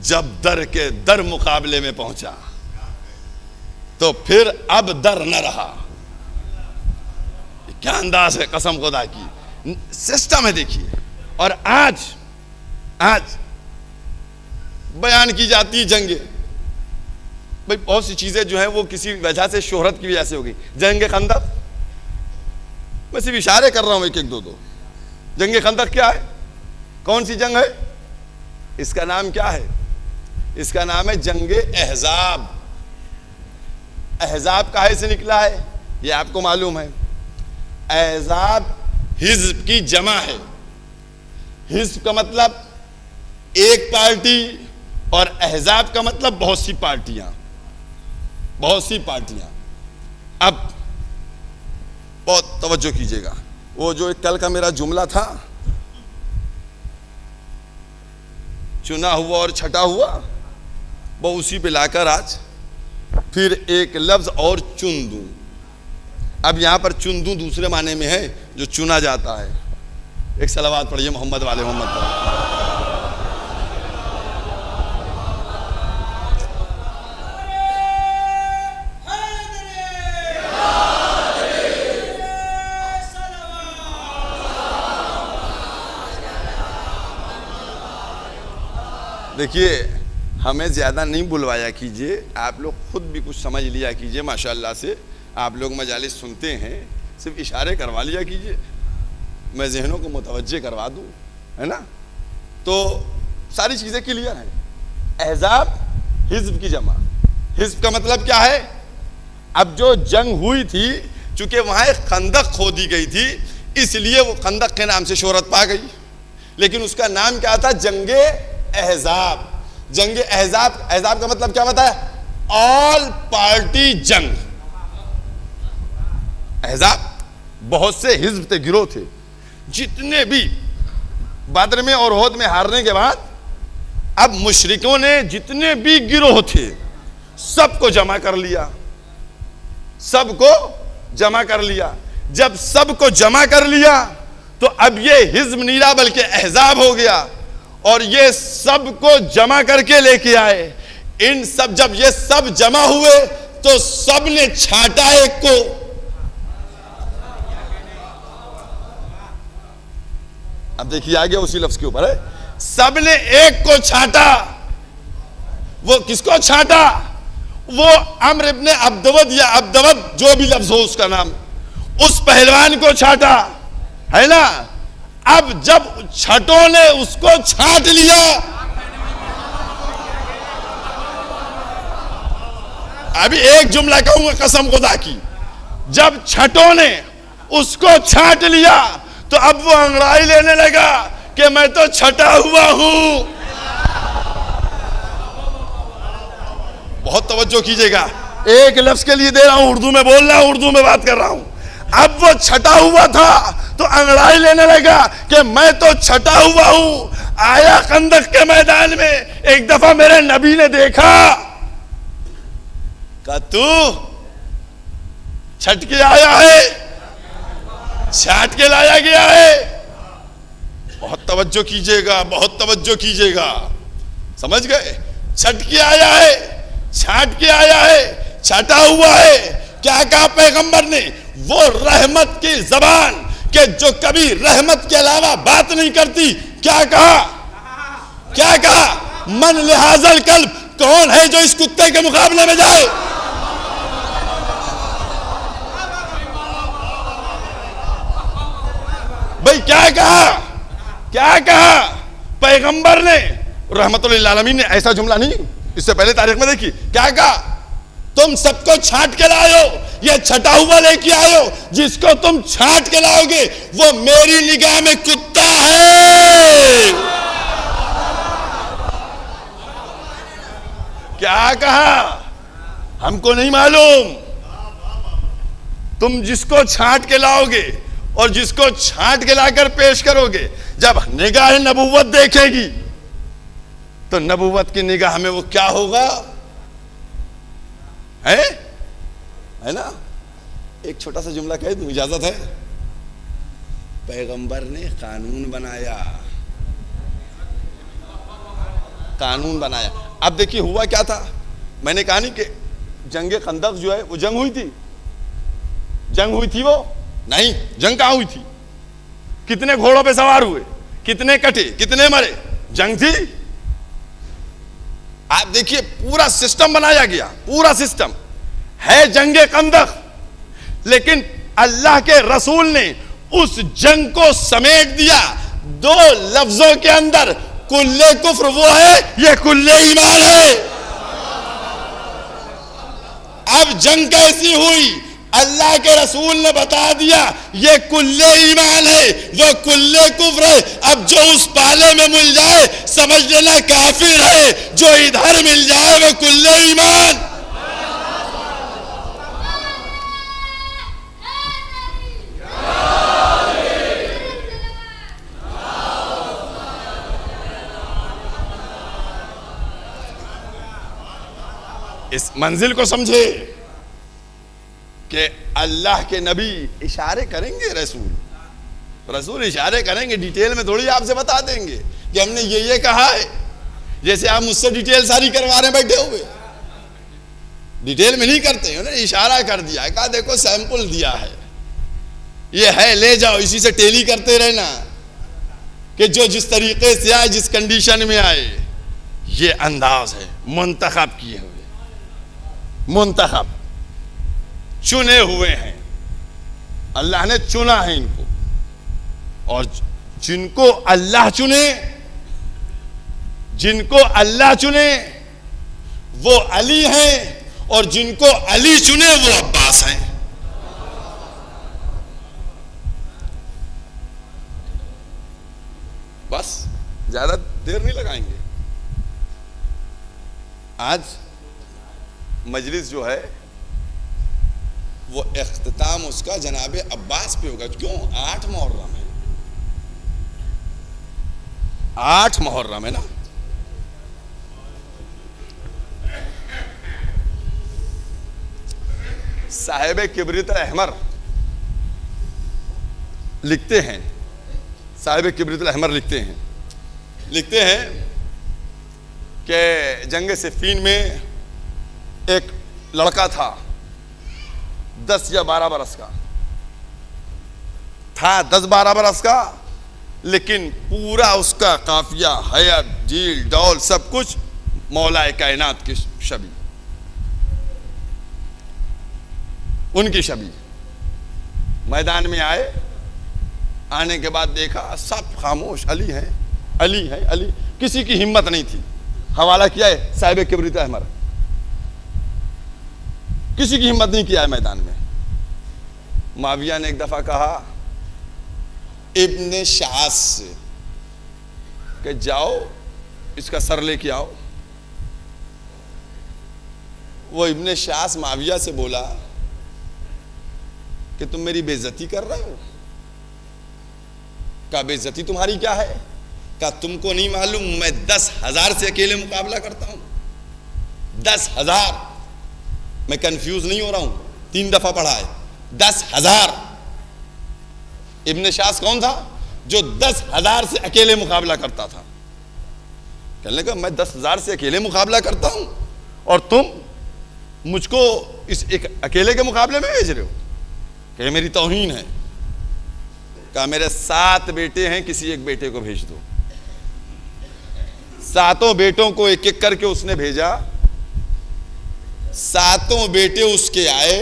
जब दर के दर मुकाबले में पहुंचा तो फिर अब दर न रहा। क्या अंदाज है कसम खुदा की, सिस्टम है देखिए। और आज बयान की जाती जंगे, भाई बहुत सी चीजें जो है वो किसी वजह से, शोहरत की वजह से हो गई। जंग खंदक मैं सिर्फ इशारे कर रहा हूं, एक एक दो दो। जंगे खंदक क्या है? कौन सी जंग है? इसका नाम क्या है? इसका नाम है जंगे अहजाब। अहजाब काहे से निकला है ये आपको मालूम है? अहजाब हिज्ब की जमा है। हिज्ब का मतलब एक पार्टी और अहजाब का मतलब बहुत सी पार्टियां, बहुत सी पार्टियां। अब बहुत तवज्जो कीजिएगा, वो जो कल का मेरा जुमला था, चुना हुआ और छटा हुआ, वो उसी पे लाकर आज फिर एक लफ्ज और चुन दूं। अब यहां पर चुन दूं दूसरे माने में है, जो चुना जाता है। एक सलावत पढ़िए मोहम्मद वाले मोहम्मद पर। देखिए, हमें ज़्यादा नहीं बुलवाया कीजिए, आप लोग खुद भी कुछ समझ लिया कीजिए। माशाअल्लाह से आप लोग मजालिस सुनते हैं, सिर्फ इशारे करवा लिया कीजिए, मैं जहनों को मुतवज्जे करवा दूँ, है ना? तो सारी चीज़ें क्लियर हैं। अहजाब हिज्ब की जमा। हिज्ब का मतलब क्या है? अब जो जंग हुई थी, चूंकि वहाँ एक खंदक खोदी गई थी, इसलिए वो खंदक के नाम से शोहरत पा गई, लेकिन उसका नाम क्या था? जंगे अहजाब। जंगे अहजाब, अहजाब का मतलब क्या बताया? ऑल पार्टी जंग। अहजाब बहुत से हिज्ब थे, गिरोह थे, जितने भी बद्र में और ओहद में हारने के बाद अब मुशरिकों ने जितने भी गिरोह थे सबको जमा कर लिया, सबको जमा कर लिया। जब सबको जमा कर लिया तो अब ये हिज्ब नहीं रहा बल्कि अहजाब हो गया, और ये सबको जमा करके लेके आए। इन सब, जब ये सब जमा हुए तो सब ने छाटा एक को। अब देखिए आगे उसी लफ्ज के ऊपर है, सब ने एक को छाटा। वो किसको छाटा? वो अम्र इब्ने अब्दवद या अब्दवद, जो भी लफ्ज हो उसका नाम, उस पहलवान को छाटा, है ना? अब जब छठों ने उसको छाट लिया, अभी एक जुमला कहूंगा कसम खुदा की, जब छठों ने उसको छाट लिया तो अब वो अंगड़ाई लेने लगा कि मैं तो छटा हुआ हूं। बहुत तवज्जो कीजिएगा, एक लफ्ज के लिए दे रहा हूं, उर्दू में बोल रहा हूं, उर्दू में बात कर रहा हूं। अब वो छटा हुआ था तो अंगड़ाई लेने लगा कि मैं तो छटा हुआ हूं। आया खंदक के मैदान में, एक दफा मेरे नबी ने देखा, कहा तू छट के आया है, छाट के लाया गया है। बहुत तवज्जो कीजिएगा, बहुत तवज्जो कीजिएगा, समझ गए? छट के आया है, छाट के आया है, छटा हुआ है। क्या कहा पैगंबर ने? वो रहमत की जबान के जो कभी रहमत के अलावा बात नहीं करती, क्या कहा? क्या कहा? मन लिहाजल कल्ब, कौन है जो इस कुत्ते के मुकाबले में जाए? भाई क्या कहा? क्या कहा पैगंबर ने? रहमतुल लिल आलमीन ने ऐसा जुमला नहीं इससे पहले तारीख में देखी। क्या कहा? तुम सबको छाट के लाओ, ये छटा हुआ लेके आयो, जिसको तुम छाट के लाओगे वो मेरी निगाह में कुत्ता है। क्या कहा? हमको नहीं मालूम। तुम जिसको छाट के लाओगे और जिसको छाट के लाकर पेश करोगे, जब निगाह नबूवत देखेगी तो नबूवत की निगाह में वो क्या होगा? है ना? एक छोटा सा जुमला कह दूं, इजाजत है? पैगंबर ने कानून बनाया, कानून बनाया। अब देखिए हुआ क्या था, मैंने कहा नहीं कि जंगे खंदक जो है वो जंग हुई थी। जंग हुई थी वो? नहीं। जंग कहां हुई थी? कितने घोड़ों पे सवार हुए, कितने कटे, कितने मरे? जंग थी। आप देखिए पूरा सिस्टम बनाया गया, पूरा सिस्टम है जंगे खंदक, लेकिन अल्लाह के रसूल ने उस जंग को समेट दिया 2 लफ्जों के अंदर, कुल्ले कुफ्र वो है, ये कुल्ले ईमान है। अब जंग कैसी हुई? अल्लाह के रसूल ने बता दिया ये कुल्ले ईमान है, वो कुल्ले कुफ्र है। अब जो उस पाले में मिल जाए समझ लेना काफिर है, जो इधर मिल जाए वो कुल्ले ईमान। इस मंजिल को समझे कि अल्लाह के नबी इशारे करेंगे, रसूल इशारे करेंगे, डिटेल में थोड़ी आपसे बता देंगे कि हमने ये कहा है, जैसे आप मुझसे डिटेल सारी करवा रहे बैठे हुए। डिटेल में नहीं करते, उन्होंने इशारा कर दिया, कहा देखो सैंपल दिया है, ये है, ले जाओ, इसी से टेली करते रहना कि जो जिस तरीके से आए, जिस कंडीशन में आए, ये अंदाज है मुंतखब किए हुए, मुंतखब चुने हुए हैं। अल्लाह ने चुना है इनको, और जिनको अल्लाह चुने, जिनको अल्लाह चुने वो अली हैं, और जिनको अली चुने वो अब्बास हैं। बस ज्यादा देर नहीं लगाएंगे। आज मजलिस जो है वो इख्तिताम उसका जनाबे अब्बास पे होगा। क्यों? 8 मुहर्रम है, 8 मुहर्रम है ना। साहिब किबरित अहमर लिखते हैं, साहिब किबरित अहमर लिखते हैं कि जंग सिफ़ीन में एक लड़का था, 10 या 12 बरस का था, 10-12 बरस का, लेकिन पूरा उसका काफिया, हयत, झील, डौल सब कुछ मौलाए कायनात की शबी, उनकी शबी। मैदान में आए, आने के बाद देखा सब खामोश, अली है, अली है, अली, किसी की हिम्मत नहीं थी। हवाला किया है साहिब किबरित अहमर, किसी की हिम्मत नहीं किया है मैदान में। माविया ने एक दफा कहा इब्ने शास से कि जाओ इसका सर लेके आओ। वो इब्ने शास माविया से बोला कि तुम मेरी बेइज्जती कर रहे हो। का बेइज्जती तुम्हारी क्या है? का तुमको नहीं मालूम मैं 10,000 से अकेले मुकाबला करता हूं? 10,000, मैं कंफ्यूज नहीं हो रहा हूं, 3 दफा पढ़ा है, 10,000। इब्ने शास कौन था? जो 10,000 से अकेले मुकाबला करता था। कहने लगा मैं 10,000 से अकेले मुकाबला करता हूं और तुम मुझको इस एक अकेले के मुकाबले में भेज रहे हो? कि मेरी तौहीन है। कहा मेरे 7 बेटे हैं, किसी एक बेटे को भेज दो। 7 बेटों को एक एक करके उसने भेजा। 7 बेटे उसके आए,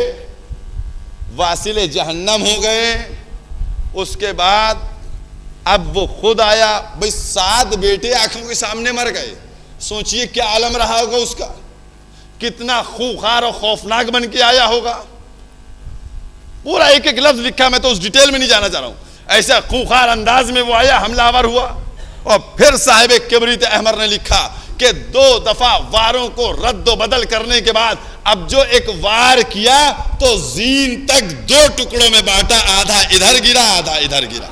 वासिले जहन्नम हो गए। उसके बाद अब वो खुद आया। भाई 7 बेटे आंखों के सामने मर गए। सोचिए क्या आलम रहा होगा उसका, कितना खूंखार और खौफनाक बन के आया होगा। पूरा एक एक लफ्ज लिखा, मैं तो उस डिटेल में नहीं जाना चाह रहा हूं। ऐसा खूंखार अंदाज में वो आया, हमलावर हुआ। और फिर साहिब किबरित अहमर ने लिखा कि 2 दफा वारों को रद्द बदल करने के बाद अब जो एक वार किया तो जीन तक 2 टुकड़ों में बांटा, आधा इधर गिरा आधा इधर गिरा।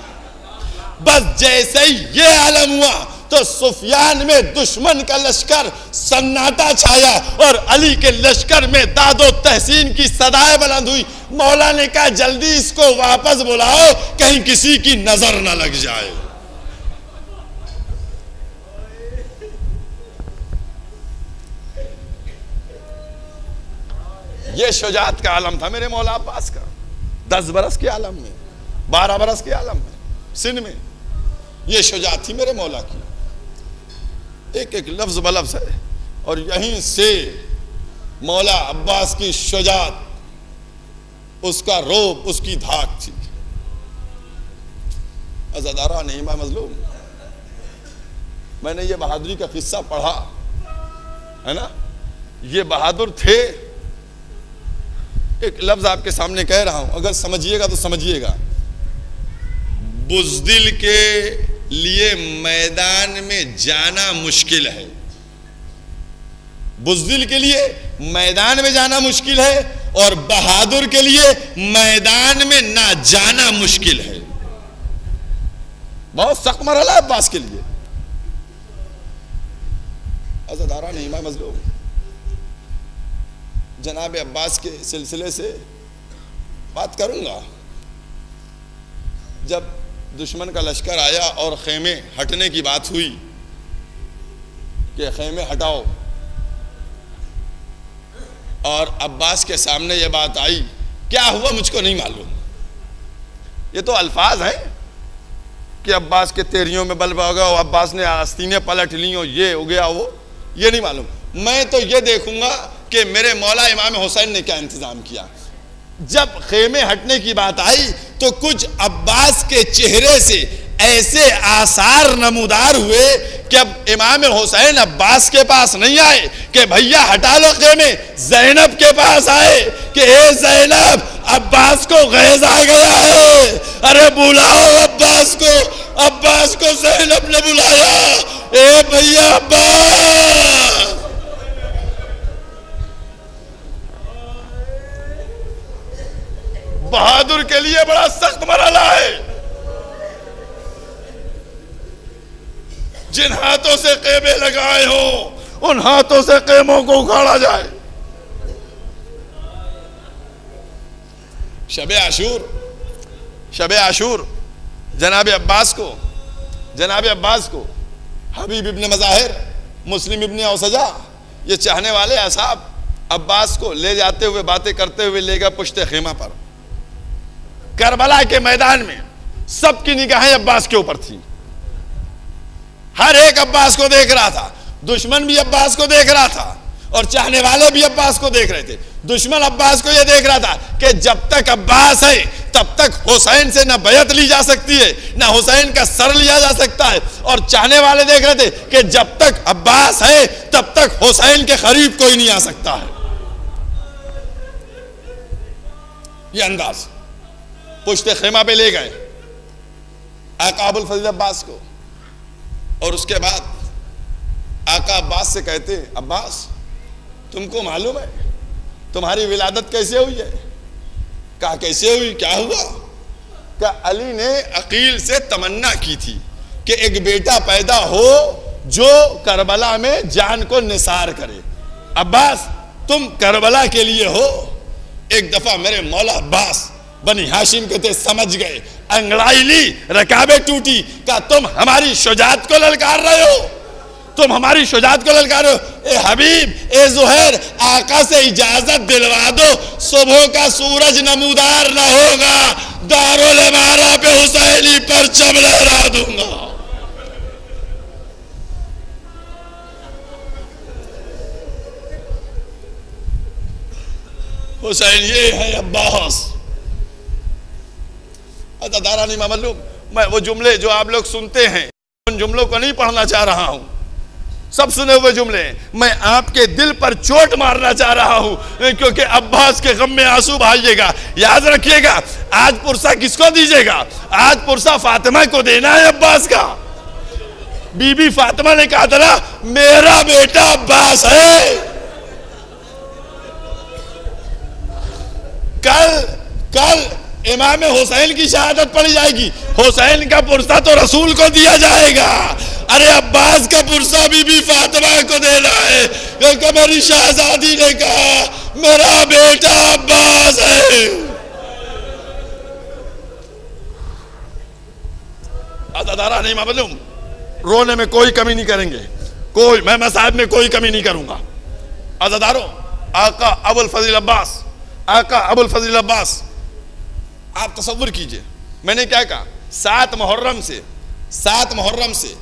बस जैसे ही ये आलम हुआ तो सुफियान में दुश्मन का लश्कर सन्नाटा छाया और अली के लश्कर में दादो तहसीन की सदाएं बुलंद हुई। मौला ने कहा जल्दी इसको वापस बुलाओ, कहीं किसी की नजर न लग जाए। ये शुजात का आलम था मेरे मौला अब्बास का। 10 बरस के आलम में, 12 बरस के आलम में, सिंध में ये शुजात थी मेरे मौला की। एक एक लफ्ज बलफ्ज है। और यहीं से मौला अब्बास की शुजात उसका रोब, उसकी धाक थी। अज़ादारा नईमा मजलूम, मैंने ये बहादुरी का किस्सा पढ़ा है ना, ये बहादुर थे। एक लफ्ज आपके सामने कह रहा हूं, अगर समझिएगा तो समझिएगा। बुज़दिल के लिए मैदान में जाना मुश्किल है, बुज़दिल के लिए मैदान में जाना मुश्किल है, और बहादुर के लिए मैदान में ना जाना मुश्किल है। बहुत सख्त मरहला है अब्बास के लिए। अज़ादारा नईमा मजलूम, जनाब अब्बास के सिलसिले से बात करूंगा। जब दुश्मन का लश्कर आया और खेमे हटने की बात हुई कि खेमे हटाओ, और अब्बास के सामने यह बात आई, क्या हुआ मुझको नहीं मालूम। ये तो अल्फाज हैं कि अब्बास के तेरियों में बल हो गया, अब्बास ने आस्तीनें पलट ली, ये हो गया वो, ये नहीं मालूम। मैं तो ये देखूंगा कि मेरे मौला इमाम हुसैन ने क्या इंतजाम किया। जब खेमे हटने की बात आई तो कुछ अब्बास के चेहरे से ऐसे आसार नमूदार हुए कि अब इमाम हुसैन अब्बास के पास नहीं आए कि भैया हटा लो खेमे, ज़ैनब के पास आए कि ए ज़ैनब, अब्बास को गैज़ आ गया है, अरे बुलाओ अब्बास को। अब्बास को ज़ैनब ने बुलाया, ए भैया अब्बास। बहादुर के लिए बड़ा सख्त मरहला है। जिन हाथों से खेमे लगाए हो उन हाथों से खेमों को उखाड़ा जाए। शबे आशूर जनाब अब्बास को हबीब इब्न मज़ाहिर, मुस्लिम इब्न औसजा, ये चाहने वाले असाब अब्बास को ले जाते हुए बातें करते हुए ले गए पुश्ते खेमा पर। करबला के मैदान में सबकी निगाहें अब्बास के ऊपर थी। हर एक अब्बास को देख रहा था, दुश्मन भी अब्बास को देख रहा था और चाहने वाले भी अब्बास को देख रहे थे। दुश्मन अब्बास को यह देख रहा था कि जब तक अब्बास है तब तक हुसैन से न बैत ली जा सकती है, न हुसैन का सर लिया जा सकता है। और चाहने वाले देख रहे थे कि जब तक अब्बास है तब तक हुसैन के करीब कोई नहीं आ सकता है। यह अंदाज पुश्ते खेमा पे ले गए आका अबुल फजल अब्बास को, और उसके बाद आका अब्बास से कहते, अब्बास तुमको मालूम है तुम्हारी विलादत कैसे हुई है? कहा कैसे हुई, क्या हुआ? कहा अली ने अकील से तमन्ना की थी कि एक बेटा पैदा हो जो करबला में जान को निसार करे। अब्बास तुम करबला के लिए हो। एक दफा मेरे मौला अब्बास बनी हाशिम के थे, समझ गए, अंगड़ाई ली, रकाबे टूटी। कहा तुम हमारी शुजात को ललकार रहे हो, तुम हमारी शुजात को ललकार रहे हो। ए हबीब, ए जुहैर, आका से इजाजत दिलवा दो, सुबह का सूरज नमूदार ना होगा, दारुल इमारा पे हुसैनी परचम लहरा दूंगा। हुसैन ये है अब्बास। अज़ादारा नहीं मालूम, मैं वो जुमले जो आप लोग सुनते हैं उन जुमलों को नहीं पढ़ना चाह रहा हूं। सब सुने हुए जुमले मैं आपके दिल पर चोट मारना चाह रहा हूं, क्योंकि अब्बास के गम में आंसू बहाइएगा। याद रखिएगा, आज पुरसा किसको दीजिएगा? आज पुरसा फातिमा को देना है अब्बास का। बीबी फातिमा ने कहा था मेरा बेटा अब्बास है। कल इमाम हुसैन की शहादत पड़ी जाएगी, हुसैन का पुरसा तो रसूल को दिया जाएगा। अरे अब्बास का पुरसा बीबी फातिमा को देना है, क्योंकि मेरी शहजादी ने कहा मेरा बेटा अब्बास है। अज़ादारा नहीं मालूम, रोने में कोई कमी नहीं करेंगे, कोई, मैं मसाहब में कोई कमी नहीं करूंगा। अज़ादारों, आका अबुल फजल अब्बास, आका अबुल फजल अब्बास, आप तसव्वुर कीजिए, मैंने क्या कहा, 7 मुहर्रम से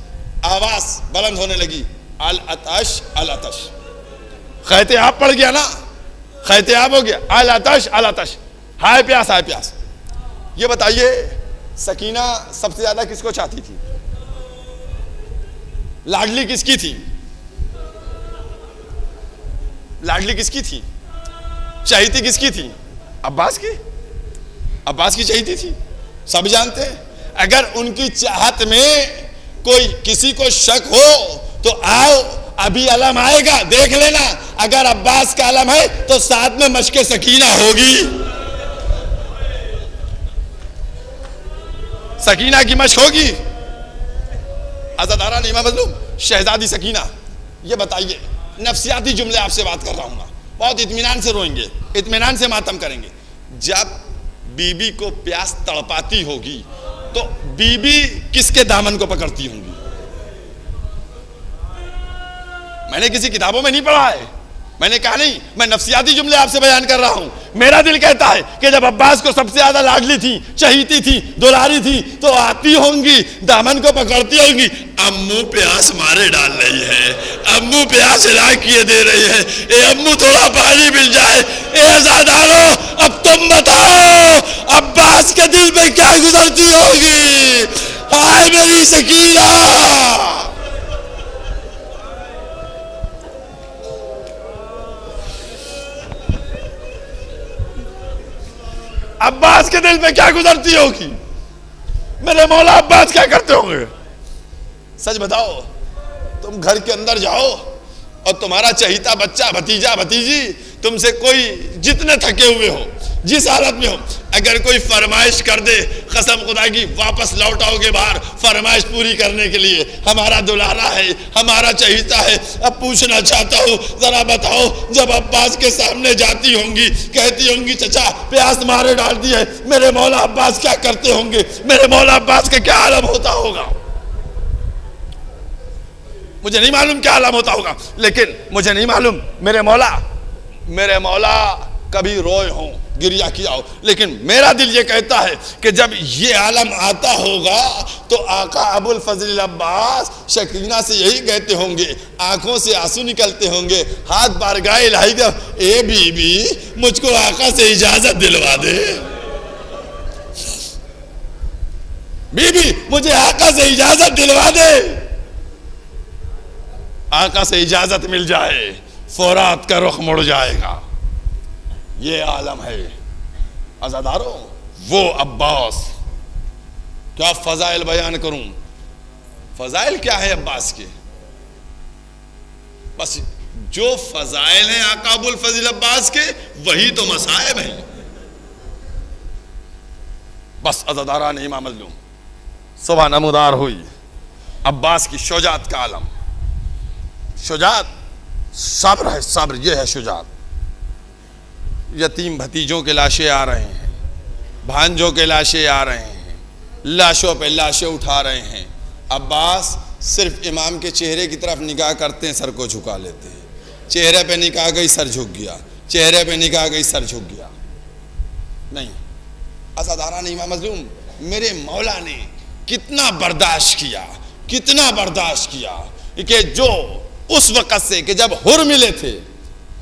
आवाज बुलंद होने लगी, अल अतश अल अतश। खैते आप पड़ गया ना, खैते आप हो गया, अल अतश अल अतश। हाय प्यास हाय प्यास। ये बताइए सकीना सबसे ज्यादा किसको चाहती थी? लाडली किसकी थी? लाडली किसकी थी? चहेती किसकी थी? अब्बास की। अब्बास की चहेती थी, सब जानते हैं। अगर उनकी चाहत में कोई किसी को शक हो तो आओ, अभी अलम आएगा, देख लेना। अगर अब्बास का अलम है तो साथ में मशके सकीना होगी। सकीना की मशक होगी। अज़ादारा नीमा मज़लूम, शहजादी सकीना, ये बताइए, नफ्सियाती जुमले आपसे बात कर रहा हूं, बहुत इत्मीनान से रोएंगे, इत्मीनान से मातम करेंगे। जब बीबी को प्यास तड़पाती होगी तो बीबी किसके दामन को पकड़ती होंगी? मैंने किसी किताबों में नहीं पढ़ा है, मैंने कहा नहीं, मैं नफ्सियाती जुमले आपसे बयान कर रहा हूं। मेरा दिल कहता है कि जब अब्बास को सबसे ज्यादा लाडली थी, चहीती थी, दुलारी थी, तो आती होंगी, दामन को पकड़ती होंगी, अम्मू प्यास मारे डाल रही है, अम्मू प्यास हिला किए दे रही है, ए अम्मू थोड़ा पानी मिल जाए। ए अज़ादारो, अब तुम बताओ अब्बास के दिल में क्या गुजरती होगी? हाय मेरी सकीना। अब्बास के दिल में क्या गुजरती होगी? मेरे मौला अब्बास क्या करते होंगे? सच बताओ, तुम घर के अंदर जाओ और तुम्हारा चहीता बच्चा, भतीजा, भतीजी तुमसे कोई जितने थके हुए हो, जिस हालत में हो, अगर कोई फरमाइश कर दे, कसम खुदा की वापस लौट आओगे बाहर फरमाइश पूरी करने के लिए। हमारा दुलारा है, हमारा चहीता है। अब पूछना चाहता हूँ, जरा बताओ, जब अब्बास के सामने जाती होंगी, कहती होंगी चचा प्यास मारे डालती है, मेरे मौला अब्बास क्या करते होंगे? मेरे मौला अब्बास का क्या आलम होता होगा? मुझे नहीं मालूम क्या आलम होता होगा, लेकिन मुझे नहीं मालूम मेरे मौला कभी रोए हों, गिरिया किया हो, लेकिन मेरा दिल ये कहता है कि जब ये आलम आता होगा तो आका अबुल फजल अब्बास शकीना से यही कहते होंगे, आंखों से आंसू निकलते होंगे, हाथ बारगाह इलाही का, ए बीबी मुझको आका से इजाजत दिलवा दे, बीबी मुझे आका से इजाजत दिलवा दे। आका से इजाजत मिल जाए, फौरात का रुख मुड़ जाएगा। ये आलम है अज़ादारों, वो अब्बास। क्या फजाइल बयान करूं? फजाइल क्या है अब्बास के? बस जो फजाइल हैं आका अबुल फजल अब्बास के, वही तो मसाइब हैं। बस अज़ादारा ने इमाम मज़लूम, सुबह नमूदार हुई अब्बास की शुजात का आलम। शुजात सब्र है, सब्र, ये है शुजात। यतीम भतीजों के लाशें आ रहे हैं, भांजों के लाशें आ रहे हैं, लाशों पे लाशें उठा रहे हैं। अब्बास सिर्फ इमाम के चेहरे की तरफ निगाह करते हैं, सर को झुका लेते हैं। चेहरे पे निगाह गई, सर झुक गया, चेहरे पे निगाह गई, सर झुक गया। नहीं, अज़ादारा ने इमाम मज़लूम, मेरे मौला ने कितना बर्दाश्त किया, कितना बर्दाश्त किया कि जो उस वक़्त से कि जब हुर मिले थे,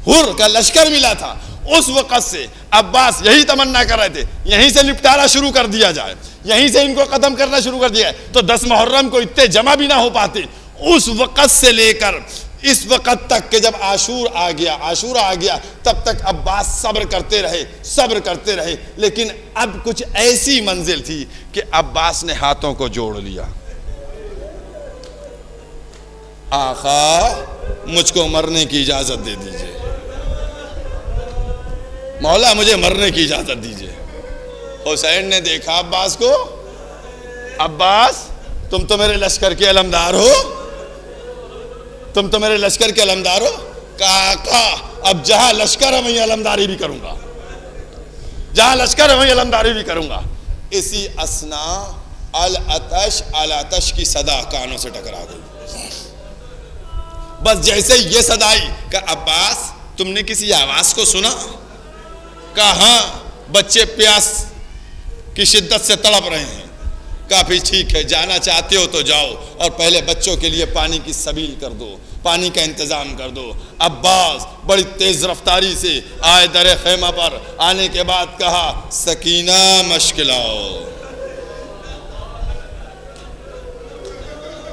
हुर का लश्कर मिला था, उस वक़्त से अब्बास यही तमन्ना कर रहे थे, यहीं से निपटारा शुरू कर दिया जाए, यहीं से इनको खत्म करना शुरू कर दिया है। तो 10 मुहर्रम को इतने जमा भी ना हो पाते। उस वक़्त से लेकर इस वक़्त तक कि जब आशूरा आ गया, तब तक अब्बास सब्र करते रहे, सब्र करते रहे। लेकिन अब कुछ ऐसी मंजिल थी कि अब्बास ने हाथों को जोड़ लिया। आका मुझको मरने की इजाजत दे दीजिए, मौला मुझे मरने की इजाजत दीजिए। हुसैन ने देखा अब्बास को, अब्बास तुम तो मेरे लश्कर के अलमदार हो, तुम तो मेरे लश्कर के अलमदार हो। कहा अब जहां लश्कर है वहीं अलमदारी भी करूंगा, जहां लश्कर है वहीं अलमदारी भी करूंगा। इसी असना अल अतश की सदा कानों से टकरा गई। बस जैसे ये सदा आई कि अब्बास तुमने किसी आवाज को सुना? कहा हाँ, बच्चे प्यास की शिद्दत से तड़प रहे हैं। काफी ठीक है, जाना चाहते हो तो जाओ और पहले बच्चों के लिए पानी की सबील कर दो, पानी का इंतजाम कर दो। अब्बास बड़ी तेज रफ्तारी से आए दरे खेमा पर। आने के बाद कहा सकीना मश्क लाओ,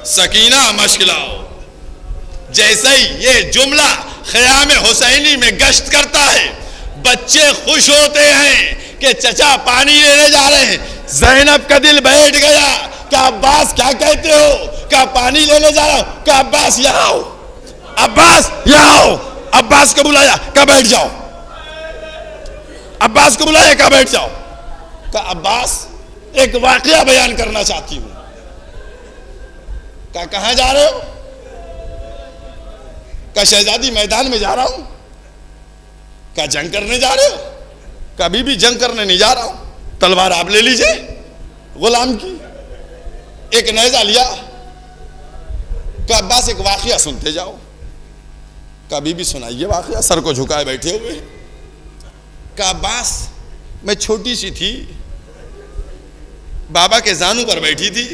सकीना मश्क लाओ। जैसे ही ये जुमला ख़याम हुसैनी में गश्त करता है, बच्चे खुश होते हैं कि चचा पानी लेने जा रहे हैं। ज़ैनब का दिल बैठ गया। क्या अब्बास क्या कहते हो? क्या पानी लेने जा रहा हूं? क्या अब्बास यहाँ आओ, अब्बास यहाँ आओ। अब्बास को बुलाया, क्या बैठ जाओ। अब्बास को बुलाया, क्या बैठ जाओ। क्या अब्बास एक वाकया बयान करना चाहती हूं। क्या कहां जा रहे हो? क्या शहजादी मैदान में जा रहा हूं। क्या जंग करने जा रहे हो? कभी भी जंग करने नहीं जा रहा हूं, तलवार आप ले लीजिए। गुलाम की एक नेजा लिया। क्या अब्बास एक वाकया सुनते जाओ, कभी भी सुनाइए वाकया। सर को झुकाए बैठे हुए। क्या अब्बास मैं छोटी सी थी, बाबा के जानू पर बैठी थी,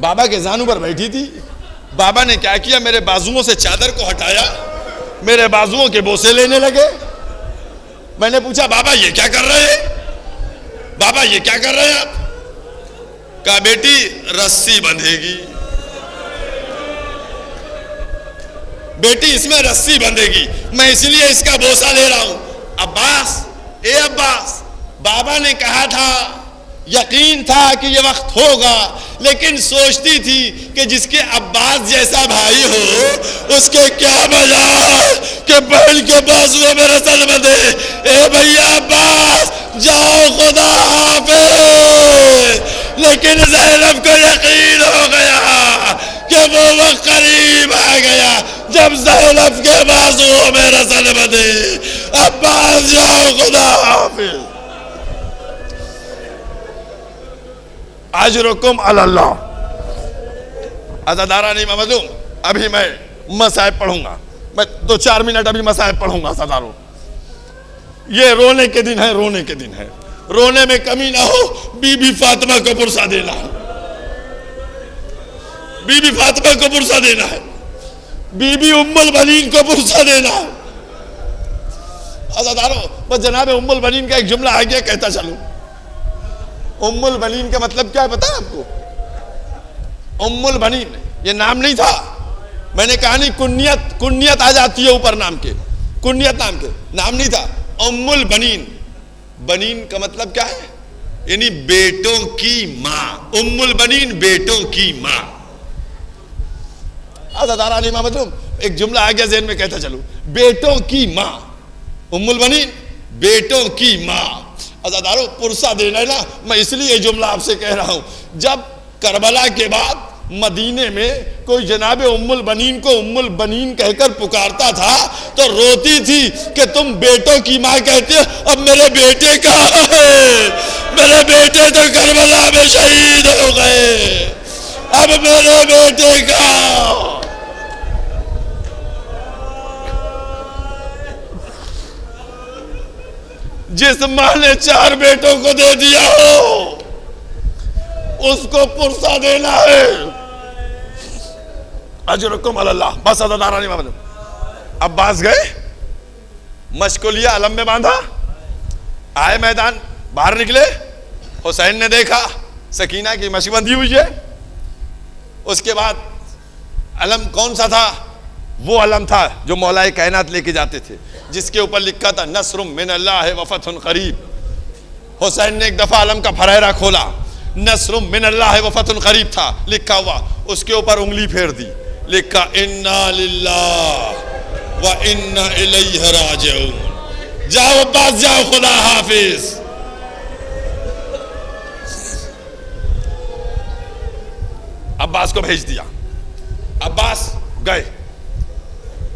बाबा के जानू पर बैठी थी। बाबा ने क्या किया, मेरे बाजुओं से चादर को हटाया, मेरे बाजुओं के बोसे लेने लगे। मैंने पूछा बाबा ये क्या कर रहे हैं, बाबा ये क्या कर रहे हैं आप। कहा बेटी रस्सी बंधेगी, बेटी इसमें रस्सी बंधेगी, मैं इसलिए इसका बोसा ले रहा हूं। अब्बास, ए अब्बास, बाबा ने कहा था, यकीन था कि ये वक्त होगा, लेकिन सोचती थी कि जिसके अब्बास जैसा भाई हो उसके क्या मजाल कि बहन के बाजुओं में रसल बंधे। ए भैया अब्बास जाओ, खुदा हाफिज। लेकिन ज़ैनब को यकीन हो गया कि वो वक्त करीब आ गया जब ज़ैनब के बाजुओं में रसल बंधे। अब्बास जाओ, खुदा हाफिज। अजरुकुम अल्लाह। अज़ादारा नहीं मालूम, अभी मैं मसाइब पढ़ूंगा, मैं 2-4 मिनट अभी मसाइब पढ़ूंगा। अज़ादारों, ये रोने के दिन है, रोने के दिन है। रोने में कमी ना हो। बीबी फातिमा को पुरसा देना है, बीबी फातिमा को पुरसा देना है, बीबी उम्मुल बनीन को पुरसा देना है। अज़ादारों, बस जनाब उम्मुल बनीन का एक जुमला आ गया, कहता चलूं। उम्मुल बनीन का मतलब क्या है पता है आपको? उम्मुल बनीन ये नाम नहीं था। मैंने कहा नहीं, कुन्नियत आ जाती है ऊपर नाम के, कुन्नियत नाम के, नाम नहीं था। उम्मुल बनीन, बनीन का मतलब क्या है? यानी बेटों की मां। उम्मुल बनीन बेटों की मां। अज़ादारा नहीं मतलब एक जुमला आ गया ज़हन में, कहता चलूं। बेटों की मां, उम्मुल बनीन बेटों की मां। अज़ादारों, पुरसा देना है ना, मैं इसलिए ये जुमला आपसे कह रहा हूं। जब करबला के बाद मदीने में कोई जनाब उम्मुल बनीन को उम्मुल बनीन कहकर पुकारता था तो रोती थी कि तुम बेटों की मां कहते हो, अब मेरे बेटे कहाँ है? मेरे बेटे तो करबला में शहीद हो गए, अब मेरे बेटे कहाँ? जिस मां ने 4 बेटों को दे दिया हो उसको पुरसा देना है। अजरुकुम अल्लाह। बस अज़ादारा नहीं मालूम। अब्बास गए, मश्क लिया, अलम में बांधा, आए मैदान, बाहर निकले। हुसैन ने देखा सकीना की मश्क बंधी हुई है। उसके बाद अलम कौन सा था? वो अलम था जो मौलाए कायनात लेके जाते थे, जिसके ऊपर लिखा था नस्रुम मिनल्लाह व फतहुन करीब। हुसैन ने एक दफा अलम का फरैरा खोला, नस्रुम मिनल्लाह व फतहुन करीब था लिखा हुआ। उसके ऊपर उंगली फेर दी, लिखा इन्ना लिल्लाह व इन्ना इलैहि राजिऊन। जाओ अब्बास जाओ, खुदा हाफिज। अब्बास को भेज दिया। अब्बास गए,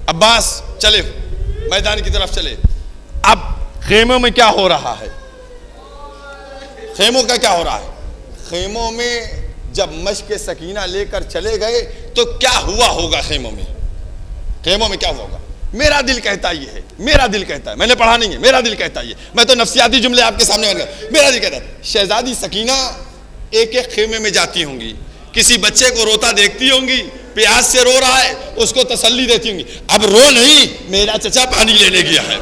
अब्बास चले मैदान की तरफ चले। अब खेमों में क्या हो रहा है? खेमों का क्या हो रहा है? खेमों में जब मश्क सकीना लेकर चले गए तो क्या हुआ होगा? खेमों में क्या हुआ होगा? मेरा दिल कहता ये है, मेरा दिल कहता है, मैंने पढ़ा नहीं है, मेरा दिल कहता ये, मैं तो नफ्सियाती जुमले आपके सामने बन गया, मेरा दिल कहता है। शहजादी सकीना एक एक खेमे में जाती होंगी, किसी बच्चे को रोता देखती होंगी, प्यास से रो रहा है, उसको तसल्ली देती होंगी, अब रो नहीं, मेरा चचा पानी लेने गया है,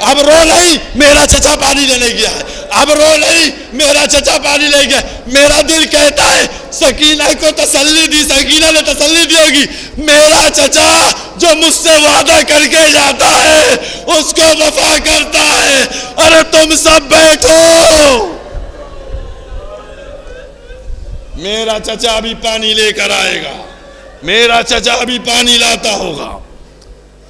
अब रो नहीं, मेरा चचा पानी लेने गया है, अब रो नहीं, मेरा चचा पानी ले गया। मेरा दिल कहता है सकीना को तसल्ली दी, सकीना ने तसल्ली दी होगी, मेरा चचा जो मुझसे वादा करके जाता है उसको वफा करता है। अरे तुम सब बैठो, मेरा चचा अभी पानी लेकर आएगा, मेरा चचा अभी पानी लाता होगा।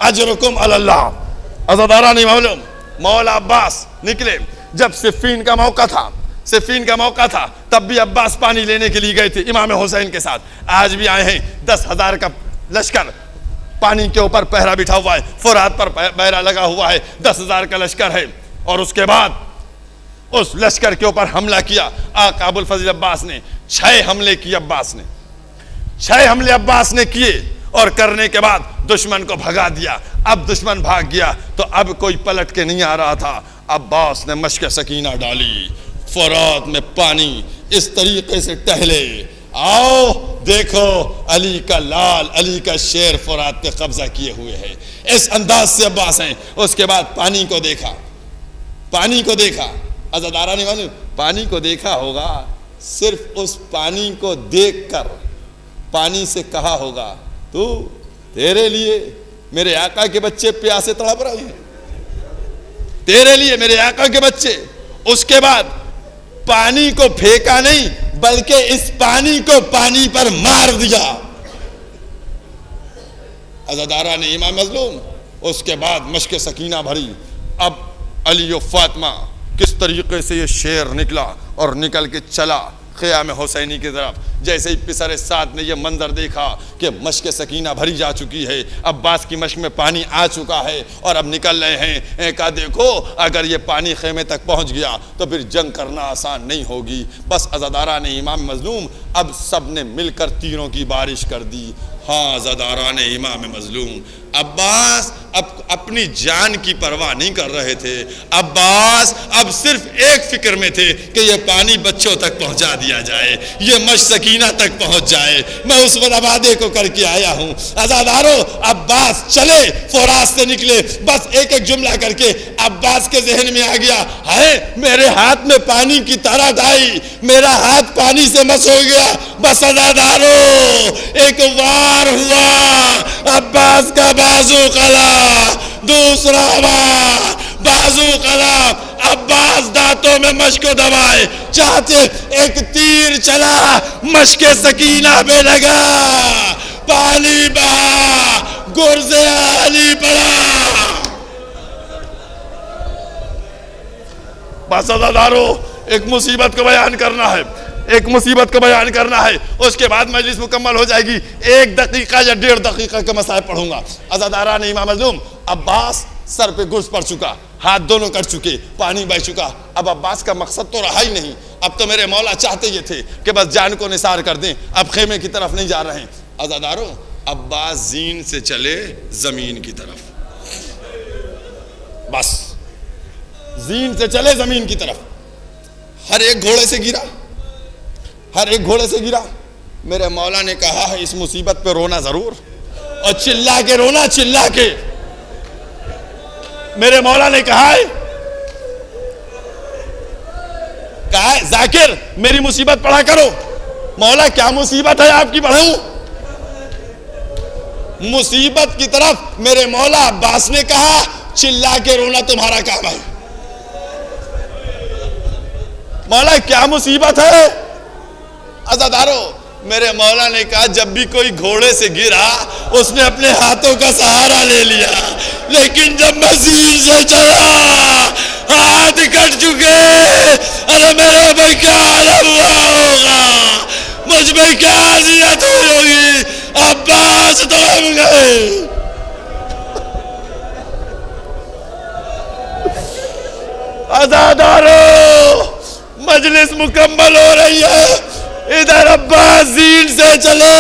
अजरुकुम अल्लाह। अज़ादारा नहीं मालूम, मौला अब्बास निकले जब सिफ़ीन का मौका था, सिफ़ीन का मौका था, तब भी अब्बास पानी लेने के लिए गए थे इमाम हुसैन के साथ। आज भी आए हैं 10,000 का लश्कर, पानी के ऊपर पहरा बिठा हुआ है, फुरात पर पहरा लगा हुआ है, 10,000 का लश्कर है। और उसके बाद उस लश्कर के ऊपर हमला किया आका अबुल फजल अब्बास ने। 6 हमले किए अब्बास ने, 6 हमले अब्बास ने किए और करने के बाद दुश्मन को भगा दिया। अब दुश्मन भाग गया तो अब कोई पलट के नहीं आ रहा था। अब्बास ने मश्क सकीना डाली, फुरात में पानी इस तरीके से टहले, आओ देखो अली का लाल, अली का शेर फुरात पे कब्जा किए हुए है, इस अंदाज से अब्बास हैं। उसके बाद पानी को देखा, पानी को देखा, अज़ादारा नहीं मालूम, पानी को देखा होगा, सिर्फ उस पानी को देखकर पानी से कहा होगा, तू तेरे लिए मेरे आका के बच्चे प्यासे तड़प रहे हैं, तेरे लिए मेरे आका के बच्चे। उसके बाद पानी को फेंका नहीं, बल्कि इस पानी को पानी पर मार दिया अज़ादारा ने इमाम मज़लूम। उसके बाद मश्क सकीना भरी। अब अली और फातिमा किस तरीके से ये शेर निकला और निकल के चला क़ियाम हुसैनी की तरफ। जैसे ही पिसर साद ने यह मंजर देखा कि मश्क सकीना भरी जा चुकी है, अब्बास की मश्क में पानी आ चुका है और अब निकल रहे हैं, कहा देखो अगर ये पानी खेमे तक पहुंच गया तो फिर जंग करना आसान नहीं होगी। बस अज़ादारा ने इमाम मज़लूम, अब सब ने मिलकर तीरों की बारिश कर दी। हाँ, अज़ादारा ने इमाम मज़लूम, अब्बास अब अपनी जान की परवाह नहीं कर रहे थे। अब्बास अब सिर्फ एक फिक्र में थे कि ये पानी बच्चों तक पहुंचा दिया जाए, ये मश्क सकीना तक पहुंच जाए। मैं उस वादे को करके आया हूं। अज़ादारों, अब्बास चले, फुरात से निकले, बस एक एक जुमला करके अब्बास के जहन में आ गया, है मेरे हाथ में पानी की तरह आई, मेरा हाथ पानी से मस हो गया। बस अज़ादारों, एक वार हुआ, अब्बास का बाजू कला, दूसरा वार, बाजू कला, अब्बास दांतों में मश्क दबाए चाहते, एक तीर चला, मश्क सकीना पे लगा, पानी बहा, गुर्ज़े अली पड़ा। बस अज़ादारों, एक मुसीबत को बयान करना है, एक मुसीबत को बयान करना है, उसके बाद मजलिस मुकम्मल हो जाएगी। 1 दकीका या 1.5 दकीका का मसाइल पढ़ूंगा। अज़ादारा ने इमाम मज़लूम, अब्बास सर पे गुर्ज पड़ चुका, हाथ दोनों कट चुके, पानी बह चुका। अब अब्बास का मकसद तो रहा ही नहीं, अब तो मेरे मौला चाहते ये थे कि बस जान को निसार कर दें, अब खेमे की तरफ नहीं जा रहे हैं। अज़ादारों, अब्बास जीन से चले जमीन की तरफ, बस जीन से चले जमीन की तरफ। हर एक घोड़े से गिरा, हर एक घोड़े से गिरा। मेरे मौला ने कहा है इस मुसीबत पे रोना जरूर, और चिल्ला के रोना, चिल्ला के। मेरे मौला ने कहा है जाकिर मेरी मुसीबत पढ़ा करो। मौला क्या मुसीबत है आपकी पढ़ाऊं? मुसीबत की तरफ मेरे मौला अब्बास ने कहा चिल्ला के रोना तुम्हारा काम है। मौला क्या मुसीबत है? अज़ादारों, मेरे मौला ने कहा जब भी कोई घोड़े से गिरा उसने अपने हाथों का सहारा ले लिया, लेकिन जब मसीह से चला हाथ कट चुके। अरे मेरे भाई क्या आलम हुआ होगा, मुझ में क्या अज़ियत हुई होगी। अब्बास दम गए। अज़ादारों, मजलिस मुकम्मल हो रही है, इधर अब्बास जीन से चले,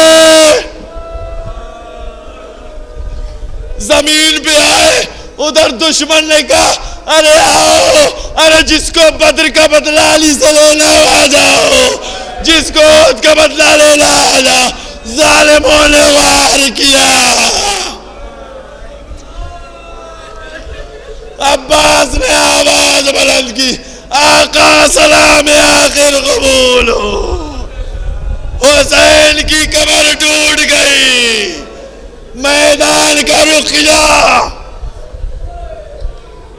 जमीन पे आए, उधर दुश्मन ने कहा अरे आओ, अरे जिसको बद्र का बदला अली से लेना आ जाओ, जिसको उहद का बदला लेना आ जाओ। जालिमों ने वार किया। अब्बास ने आवाज बुलंद की, आका सलाम आखिर कबूल हो। हुसैन की कमर टूट गई, मैदान का रुख किया।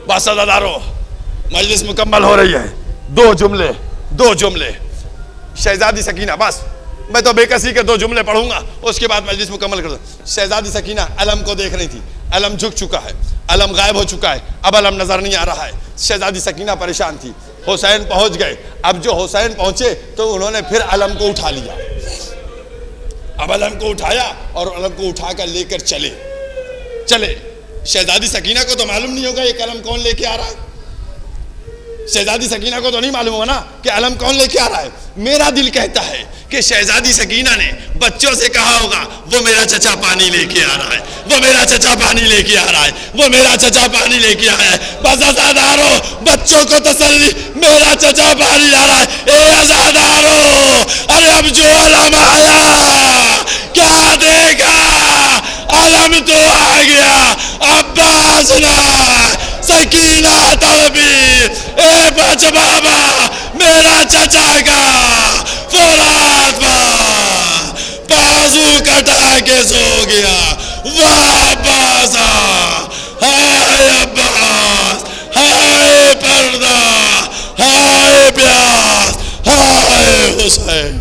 बस अज़ादारों, मजलिस मुकम्मल हो रही है। दो जुमले शहजादी सकीना, बस मैं तो बेकसी के 2 जुमले पढ़ूंगा, उसके बाद मजलिस मुकम्मल कर दूं। शहजादी सकीना अलम को देख रही थी, अलम झुक चुका है, अलम गायब हो चुका है, अब अलम नजर नहीं आ रहा है। शहजादी सकीना परेशान थी। हुसैन पहुंच गए। अब जो हुसैन पहुंचे तो उन्होंने फिर अलम को उठा लिया। अब अलम को उठाया और अलम को उठाकर लेकर चले। शहजादी सकीना को तो मालूम नहीं होगा ये कलम कौन लेके आ रहा है। शहजादी सकीना को तो नहीं मालूम होगा ना कि अलम कौन लेके आ रहा है। मेरा दिल कहता है कि शहजादी सकीना ने बच्चों से कहा होगा वो मेरा चचा पानी लेके आ रहा है, वो मेरा चचा पानी लेके आ रहा है, वो मेरा चचा पानी लेके आया है। बस अज़ादारों, बच्चों को तसल्ली, मेरा चचा पानी ला रहा है। ए अज़ादारों, अरे अब जो अलम आया क्या देखा, अलम तो आ गया। अब्बास ना सकीना तड़पी, ए बच बाबा मेरा चचा का फौलाद बाजू कटा के सो गया। वाह अब्बास, हाय अब्बास, हाय पर्दा, हाय प्यास, हाय हुसैन।